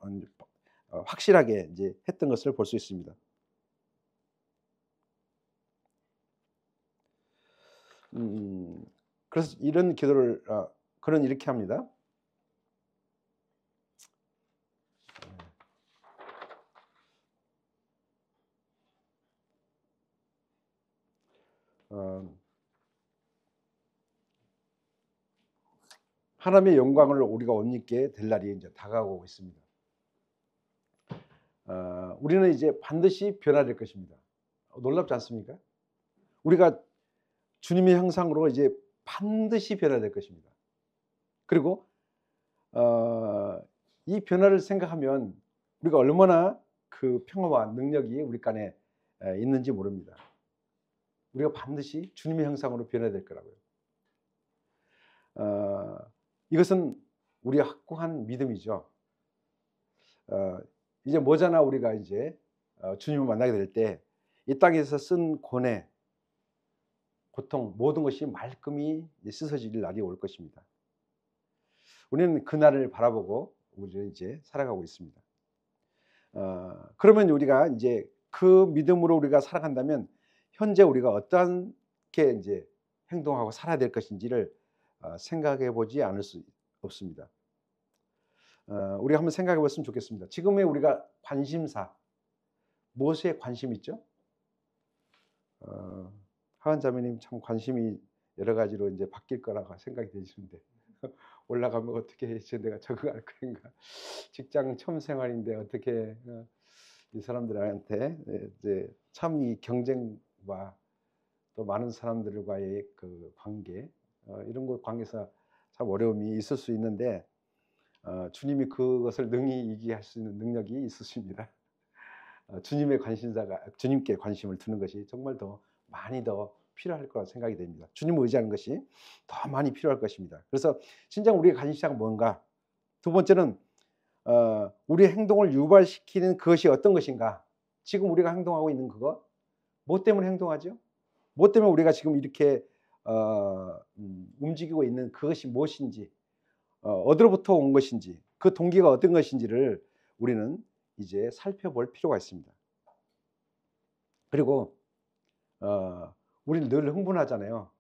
확실하게 이제 했던 것을 볼 수 있습니다. 그래서 이런 기도를 그는 이렇게 합니다. 어, 하나님의 영광을 우리가 옷 입게 될 날이 이제 다가오고 있습니다. 우리는 이제 반드시 변화될 것입니다. 놀랍지 않습니까? 우리가 주님의 형상으로 이제 반드시 변화될 것입니다. 그리고 이 변화를 생각하면 우리가 얼마나 그 평화와 능력이 우리 안에 있는지 모릅니다. 우리가 반드시 주님의 형상으로 변화될 거라고요. 이것은 우리가 확고한 믿음이죠. 이제 뭐잖아, 우리가 이제 주님을 만나게 될 때 이 땅에서 쓴 고뇌, 고통, 모든 것이 말끔히 씻어질 날이 올 것입니다. 우리는 그 날을 바라보고 우리는 이제 살아가고 있습니다. 그러면 우리가 이제 그 믿음으로 우리가 살아간다면 현재 우리가 어떻게 이제 행동하고 살아야 될 것인지를 생각해 보지 않을 수 없습니다. 우리가 한번 생각해 봤으면 좋겠습니다. 지금의 우리가 관심사, 무엇에 관심 있죠? 하은 자매님 참 관심이 여러 가지로 이제 바뀔 거라고 생각이 되시는데 올라가면 어떻게 해서 내가 적응할 건가? 직장 처음 생활인데 어떻게 이 사람들한테 이제 참 이 경쟁과 또 많은 사람들과의 그 관계 이런 것 관계에서 참 어려움이 있을 수 있는데 주님이 그것을 능히 이기할 수 있는 능력이 있으십니다. 주님의 관심사가 주님께 관심을 두는 것이 정말 더 많이 더 필요할 거라고 생각이 됩니다. 주님을 의지하는 것이 더 많이 필요할 것입니다. 그래서 진정 우리의 관심사가 뭔가? 두 번째는 우리의 행동을 유발시키는 그것이 어떤 것인가? 지금 우리가 행동하고 있는 그거? 뭐 때문에 행동하죠? 뭐 때문에 우리가 지금 이렇게 움직이고 있는 그것이 무엇인지, 어디로부터 온 것인지, 그 동기가 어떤 것인지를 우리는 이제 살펴볼 필요가 있습니다. 그리고 우리는 늘 흥분하잖아요.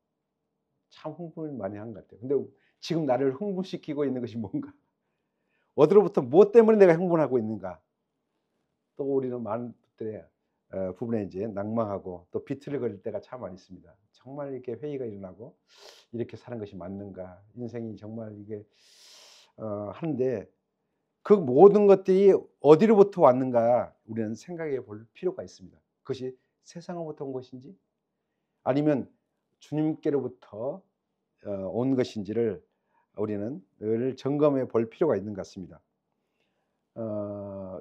참 흥분을 많이 하는 것 같아요. 근데 지금 나를 흥분시키고 있는 것이 뭔가? 어디로부터 무엇 때문에 내가 흥분하고 있는가? 또 우리는 많은 부분에 이제 낭망하고 또 비틀거릴 때가 참 많이 있습니다. 정말 이렇게 회의가 일어나고 이렇게 사는 것이 맞는가? 인생이 정말 이게 하는데 그 모든 것들이 어디로부터 왔는가 우리는 생각해 볼 필요가 있습니다. 그것이 세상으로부터 온 것인지 아니면 주님께로부터 온 것인지를 우리는 늘 점검해 볼 필요가 있는 것 같습니다.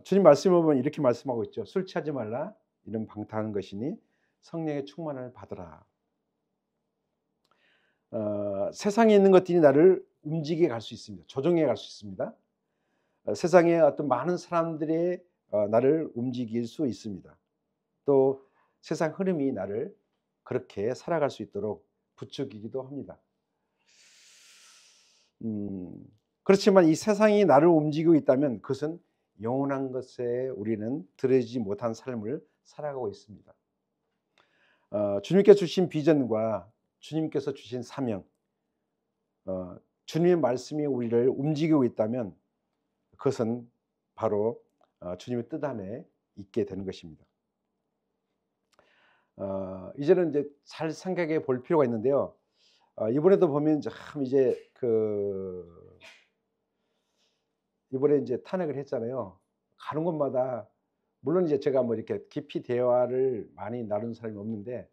주님 말씀을 보면 이렇게 말씀하고 있죠. 술 취하지 말라. 이런 방탕한 것이니 성령의 충만을 받으라. 세상에 있는 것들이 나를 움직여 갈 수 있습니다. 조종해 갈 수 있습니다. 세상에 어떤 많은 사람들이 나를 움직일 수 있습니다. 또 세상 흐름이 나를 그렇게 살아갈 수 있도록 부추기기도 합니다. 그렇지만 이 세상이 나를 움직이고 있다면 그것은 영원한 것에 우리는 들어지지 못한 삶을 살아가고 있습니다. 주님께서 주신 비전과 주님께서 주신 사명, 주님의 말씀이 우리를 움직이고 있다면 그것은 바로 주님의 뜻 안에 있게 되는 것입니다. 이제는 이제 잘 생각해 볼 필요가 있는데요. 이번에도 보면 참 이제 이번에 이제 탄핵을 했잖아요. 가는 곳마다 물론 이제 제가 뭐 이렇게 깊이 대화를 많이 나눈 사람이 없는데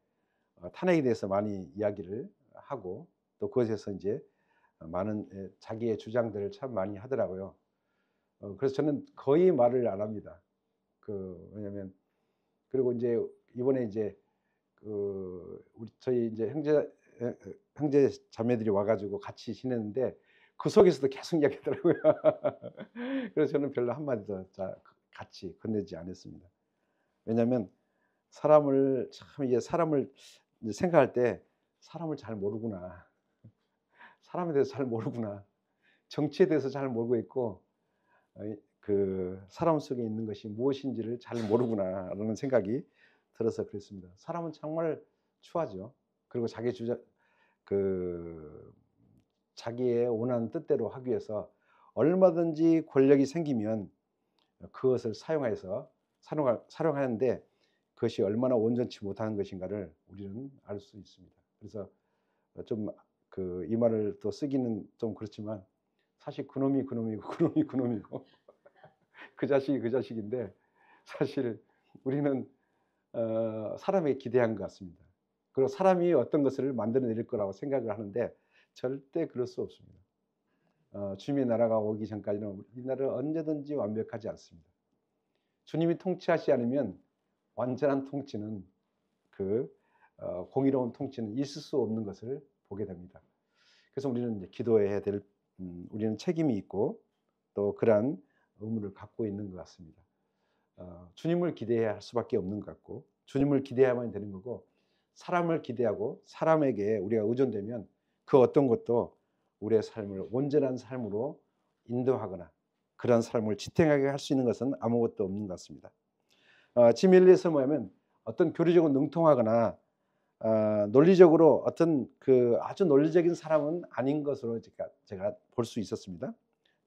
탄핵에 대해서 많이 이야기를 하고 또 그것에서 이제 많은 자기의 주장들을 참 많이 하더라고요. 그래서 저는 거의 말을 안 합니다. 왜냐면 그리고 이제 이번에 이제 우리 저희 이제 형제 자매들이 와가지고 같이 지냈는데 그 속에서도 계속 이야기하더라고요. 그래서 저는 별로 한마디도 같이 건네지 않았습니다. 왜냐하면 사람을 생각할 때 사람을 잘 모르구나. 사람에 대해서 잘 모르구나. 정치에 대해서 잘 모르고 있고 그 사람 속에 있는 것이 무엇인지를 잘 모르구나라는 생각이 들어서 그랬습니다. 사람은 정말 추하죠. 그리고 자기의 원하는 뜻대로 하기 위해서 얼마든지 권력이 생기면 그것을 사용하는데 그것이 얼마나 온전치 못한 것인가를 우리는 알 수 있습니다. 그래서 좀 이 말을 또 쓰기는 좀 그렇지만 사실 그놈이 그놈이고 그놈이 그놈이고 그 자식이 그 자식인데 사실 우리는 사람에게 기대한 것 같습니다. 그리고 사람이 어떤 것을 만들어낼 거라고 생각을 하는데 절대 그럴 수 없습니다. 주님의 나라가 오기 전까지는 이 나라는 언제든지 완벽하지 않습니다. 주님이 통치하시지 않으면 완전한 통치는 공의로운 통치는 있을 수 없는 것을 보게 됩니다. 그래서 우리는 이제 기도해야 될 우리는 책임이 있고 또 그러한 의무를 갖고 있는 것 같습니다. 주님을 기대해야 할 수밖에 없는 것 같고 주님을 기대해야만 되는 거고 사람을 기대하고 사람에게 우리가 의존되면 그 어떤 것도 우리의 삶을 온전한 삶으로 인도하거나 그런 삶을 지탱하게 할 수 있는 것은 아무것도 없는 것 같습니다. 짐 엘리엇은 뭐냐면 어떤 교리적으로 능통하거나 논리적으로 어떤 아주 논리적인 사람은 아닌 것으로 제가 볼 수 있었습니다.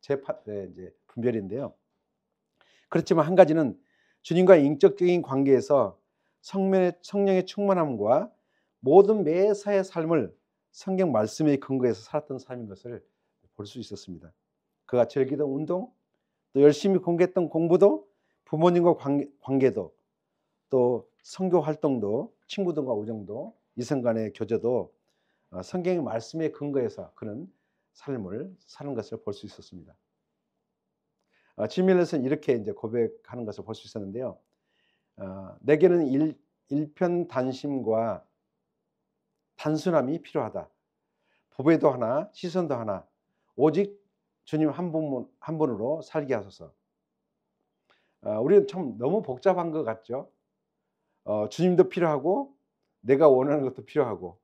제 이제 분별인데요. 그렇지만 한 가지는 주님과의 인격적인 관계에서 성령의 충만함과 모든 매사의 삶을 성경 말씀의 근거에서 살았던 삶인 것을 볼 수 있었습니다. 그가 즐기던 운동, 또 열심히 공부했던 공부도, 부모님과 관계도, 또 선교 활동도, 친구들과 우정도, 이성 간의 교제도 성경의 말씀의 근거에서 그는 삶을 사는 것을 볼 수 있었습니다. 짐 엘리엇은 이렇게 이제 고백하는 것을 볼 수 있었는데요. 내게는 일편단심과 단순함이 필요하다. 보배도 하나, 시선도 하나, 오직 주님 한 분으로 살게 하소서. 우리는 참 너무 복잡한 것 같죠. 주님도 필요하고 내가 원하는 것도 필요하고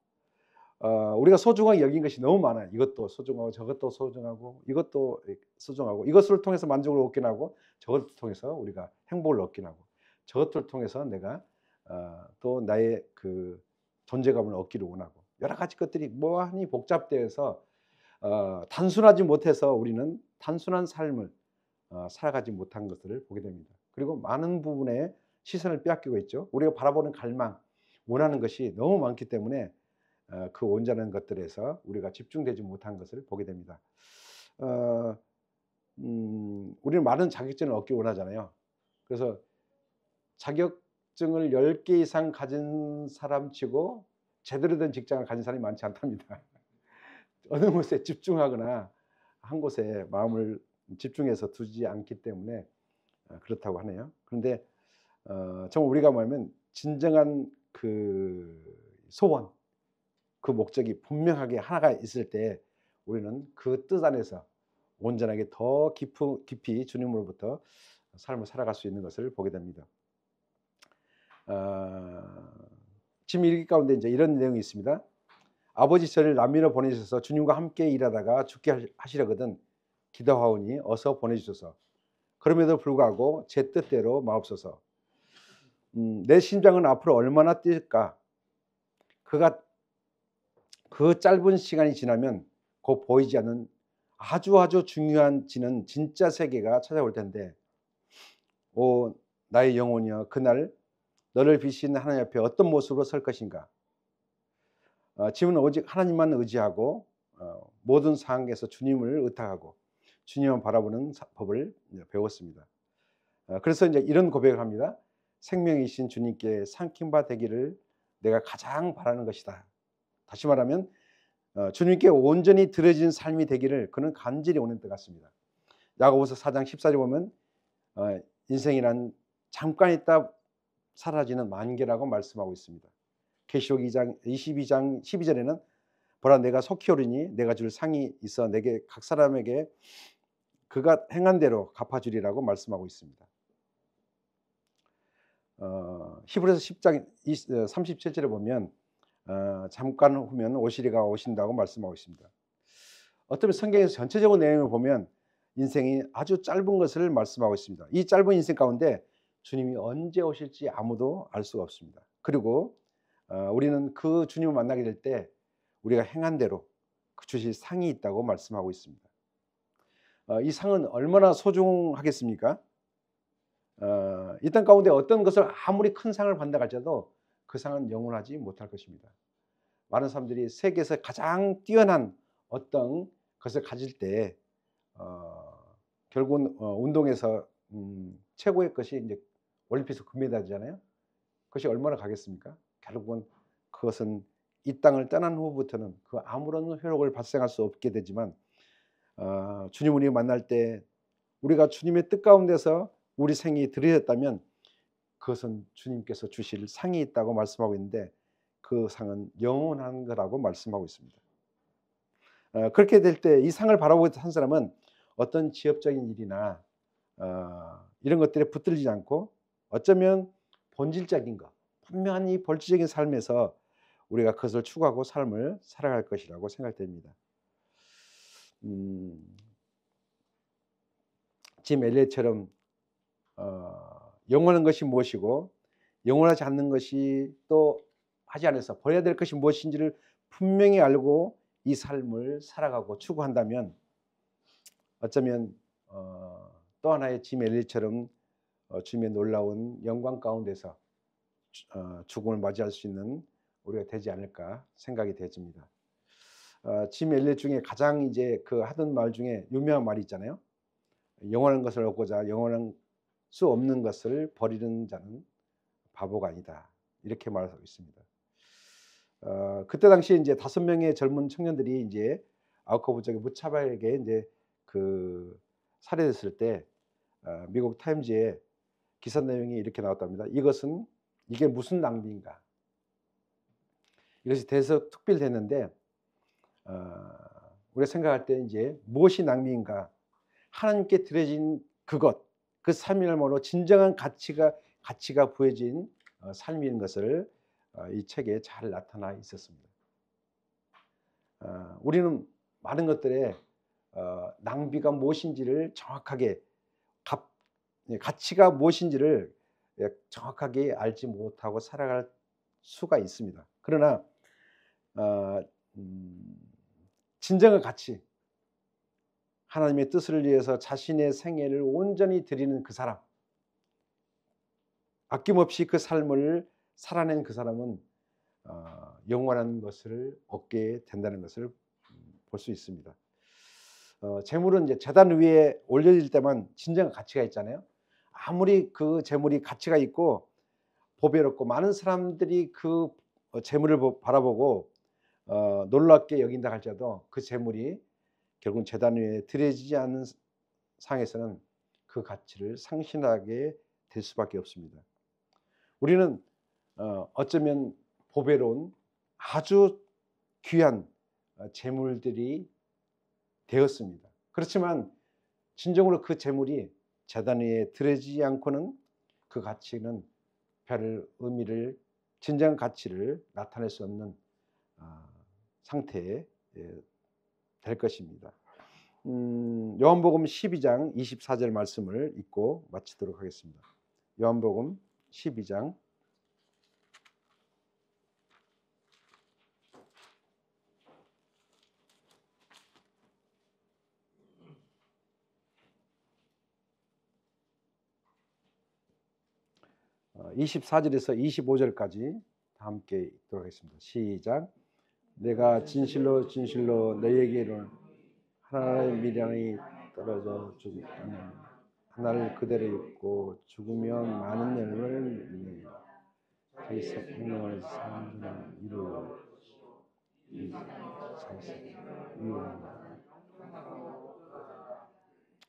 우리가 소중하게 여긴 것이 너무 많아요. 이것도 소중하고 저것도 소중하고 이것도 소중하고 이것을 통해서 만족을 얻긴 하고 저것을 통해서 우리가 행복을 얻긴 하고 저것들을 통해서 내가 또 나의 존재감을 얻기를 원하고 여러 가지 것들이 뭐하니 복잡되어서 단순하지 못해서 우리는 단순한 삶을 살아가지 못한 것들을 보게 됩니다. 그리고 많은 부분에 시선을 빼앗기고 있죠. 우리가 바라보는 갈망, 원하는 것이 너무 많기 때문에 그 온전한 것들에서 우리가 집중되지 못한 것을 보게 됩니다. 우리는 많은 자격증을 얻기 원하잖아요. 그래서 자격증을 10개 이상 가진 사람 치고 제대로 된 직장을 가진 사람이 많지 않답니다. 어느 곳에 집중하거나 한 곳에 마음을 집중해서 두지 않기 때문에 그렇다고 하네요. 그런데 정말 우리가 뭐냐면 진정한 소원, 그 목적이 분명하게 하나가 있을 때 우리는 그 뜻 안에서 온전하게 더 깊이 주님으로부터 삶을 살아갈 수 있는 것을 보게 됩니다. 짐 일기 가운데 이제 이런 내용이 있습니다. 아버지 저를 남미로 보내주셔서 주님과 함께 일하다가 죽게 하시려거든 기도하오니 어서 보내주소서. 그럼에도 불구하고 제 뜻대로 마옵소서. 내 심장은 앞으로 얼마나 뛸까? 그 짧은 시간이 지나면 곧 보이지 않는 아주 중요한지는 진짜 세계가 찾아올 텐데 오 나의 영혼이여 그날 너를 비추시는 하나님 앞에 어떤 모습으로 설 것인가? 지금은 오직 하나님만 의지하고 모든 상황에서 주님을 의탁하고 주님만 바라보는 법을 배웠습니다. 그래서 이제 이런 고백을 합니다. 생명이신 주님께 삼킨 바 되기를 내가 가장 바라는 것이다. 다시 말하면 주님께 온전히 드려진 삶이 되기를 그는 간절히 원하는 것 같습니다. 야고보서 4장 14절에 보면 인생이란 잠깐 있다 사라지는 만개라고 말씀하고 있습니다. 계시록 2장 22장 12절에는 보라 내가 속히 오리니 내가 줄 상이 있어 내게 각 사람에게 그가 행한 대로 갚아주리라고 말씀하고 있습니다. 히브리서 10장 37절에 보면 잠깐 후면 오시리가 오신다고 말씀하고 있습니다. 어떤 성경에서 전체적인 내용을 보면 인생이 아주 짧은 것을 말씀하고 있습니다. 이 짧은 인생 가운데 주님이 언제 오실지 아무도 알 수가 없습니다. 그리고 우리는 그 주님을 만나게 될 때 우리가 행한 대로 그 주실 상이 있다고 말씀하고 있습니다. 이 상은 얼마나 소중하겠습니까? 이 땅 가운데 어떤 것을 아무리 큰 상을 받는다 할지라도 그 상은 영원하지 못할 것입니다. 많은 사람들이 세계에서 가장 뛰어난 어떤 것을 가질 때 결국은 운동에서 최고의 것이 이제 올림픽에서 금메달이잖아요. 그것이 얼마나 가겠습니까? 결국은 그것은 이 땅을 떠난 후부터는 그 아무런 효력을 발생할 수 없게 되지만 주님 우리 만날 때 우리가 주님의 뜻 가운데서 우리 생이 들여졌다면 그것은 주님께서 주실 상이 있다고 말씀하고 있는데 그 상은 영원한 거라고 말씀하고 있습니다. 그렇게 될 때 이 상을 바라보고 한 사람은 어떤 지엽적인 일이나 이런 것들에 붙들리지 않고 어쩌면 본질적인 것, 분명한 이 본질적인 삶에서 우리가 그것을 추구하고 삶을 살아갈 것이라고 생각됩니다. 짐 엘리엇처럼 영원한 것이 무엇이고 영원하지 않는 것이 또 하지 않아서 버려야 될 것이 무엇인지를 분명히 알고 이 삶을 살아가고 추구한다면 어쩌면 또 하나의 짐 엘리엇처럼 주님의 놀라운 영광 가운데서 죽음을 맞이할 수 있는 우리가 되지 않을까 생각이 되어집니다. 짐 엘리엇 중에 가장 이제 그 하던 말 중에 유명한 말이 있잖아요. 영원한 것을 얻고자 영원한 수 없는 것을 버리는 자는 바보가 아니다. 이렇게 말하고 있습니다. 그때 당시에 이제 5명의 젊은 청년들이 이제 아우커 부족의 무차별하게 이제 그 살해됐을 때 미국 타임즈에 기사 내용이 이렇게 나왔답니다. 이게 무슨 낭비인가? 이것이 대서 특별됐는데 우리가 생각할 때 이제 무엇이 낭비인가? 하나님께 드려진 그것, 그 삶이야말로 진정한 가치가 부여진 삶인 것을 이 책에 잘 나타나 있었습니다. 우리는 많은 것들에 낭비가 무엇인지를 정확하게 가치가 무엇인지를 정확하게 알지 못하고 살아갈 수가 있습니다. 그러나 진정한 가치, 하나님의 뜻을 위해서 자신의 생애를 온전히 드리는 그 사람, 아낌없이 그 삶을 살아낸 그 사람은 영원한 것을 얻게 된다는 것을 볼 수 있습니다. 재물은 이제 제단 위에 올려질 때만 진정한 가치가 있잖아요. 아무리 그 재물이 가치가 있고 보배롭고 많은 사람들이 그 재물을 바라보고 놀랍게 여긴다 할지라도 그 재물이 결국은 제단 위에 드려지지 않는 상에서는 그 가치를 상실하게 될 수밖에 없습니다. 우리는 어쩌면 보배로운 아주 귀한 재물들이 되었습니다. 그렇지만 진정으로 그 재물이 제단 위에 드려지지 않고는 그 가치는 별 의미를 진정한 가치를 나타낼 수 없는 상태에 될 것입니다. 요한복음 12장 24절 말씀을 읽고 마치도록 하겠습니다. 요한복음 12장 24절에서 25절까지 다 함께 읽도록 하겠습니다. 시작. 내가 진실로 진실로 너희에게 이르노니 하나의 미련이 떨어져 죽으면 하나를 그대로 잊고 죽으면 많은 열매를 맺느니라. 그 생명을 사는 자는 이루어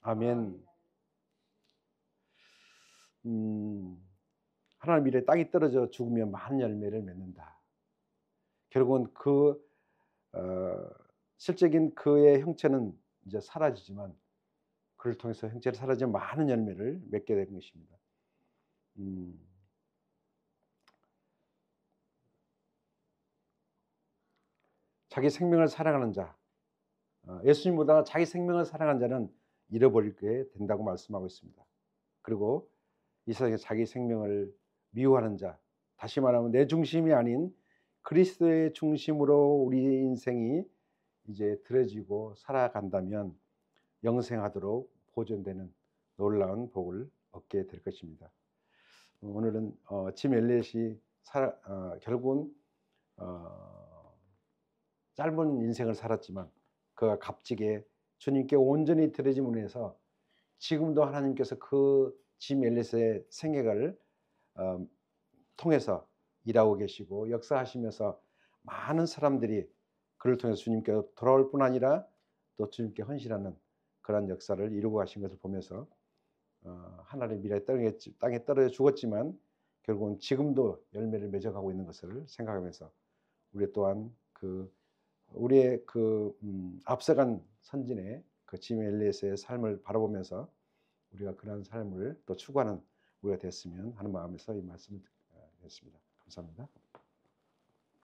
아멘. 하나님 미래 땅이 떨어져 죽으면 많은 열매를 맺는다. 결국은 실적인 그의 형체는 이제 사라지지만 그를 통해서 형체를 사라지면 많은 열매를 맺게 되는 것입니다. 자기 생명을 사랑하는 자, 예수님보다 자기 생명을 사랑하는 자는 잃어버리게 된다고 말씀하고 있습니다. 그리고 이 세상에 자기 생명을 미워하는 자, 다시 말하면 내 중심이 아닌 그리스도의 중심으로 우리 인생이 이제 들어지고 살아간다면 영생하도록 보존되는 놀라운 복을 얻게 될 것입니다. 오늘은 짐 엘리엇이 결국은 짧은 인생을 살았지만 그가 값지게 주님께 온전히 드려짐으로 인해서 지금도 하나님께서 그 짐 엘리엇의 생애를 통해서 일하고 계시고 역사하시면서 많은 사람들이 그를 통해서 주님께 돌아올 뿐 아니라 또 주님께 헌신하는 그런 역사를 이루고 가신 것을 보면서 하나님의 미래 땅에 떨어져 죽었지만 결국은 지금도 열매를 맺어가고 있는 것을 생각하면서 우리 또한 우리의 앞서간 선진의 그 짐 엘리엇의 삶을 바라보면서 우리가 그런 삶을 또 추구하는 우리가 됐으면 하는 마음에서 이 말씀을 했습니다. 감사합니다.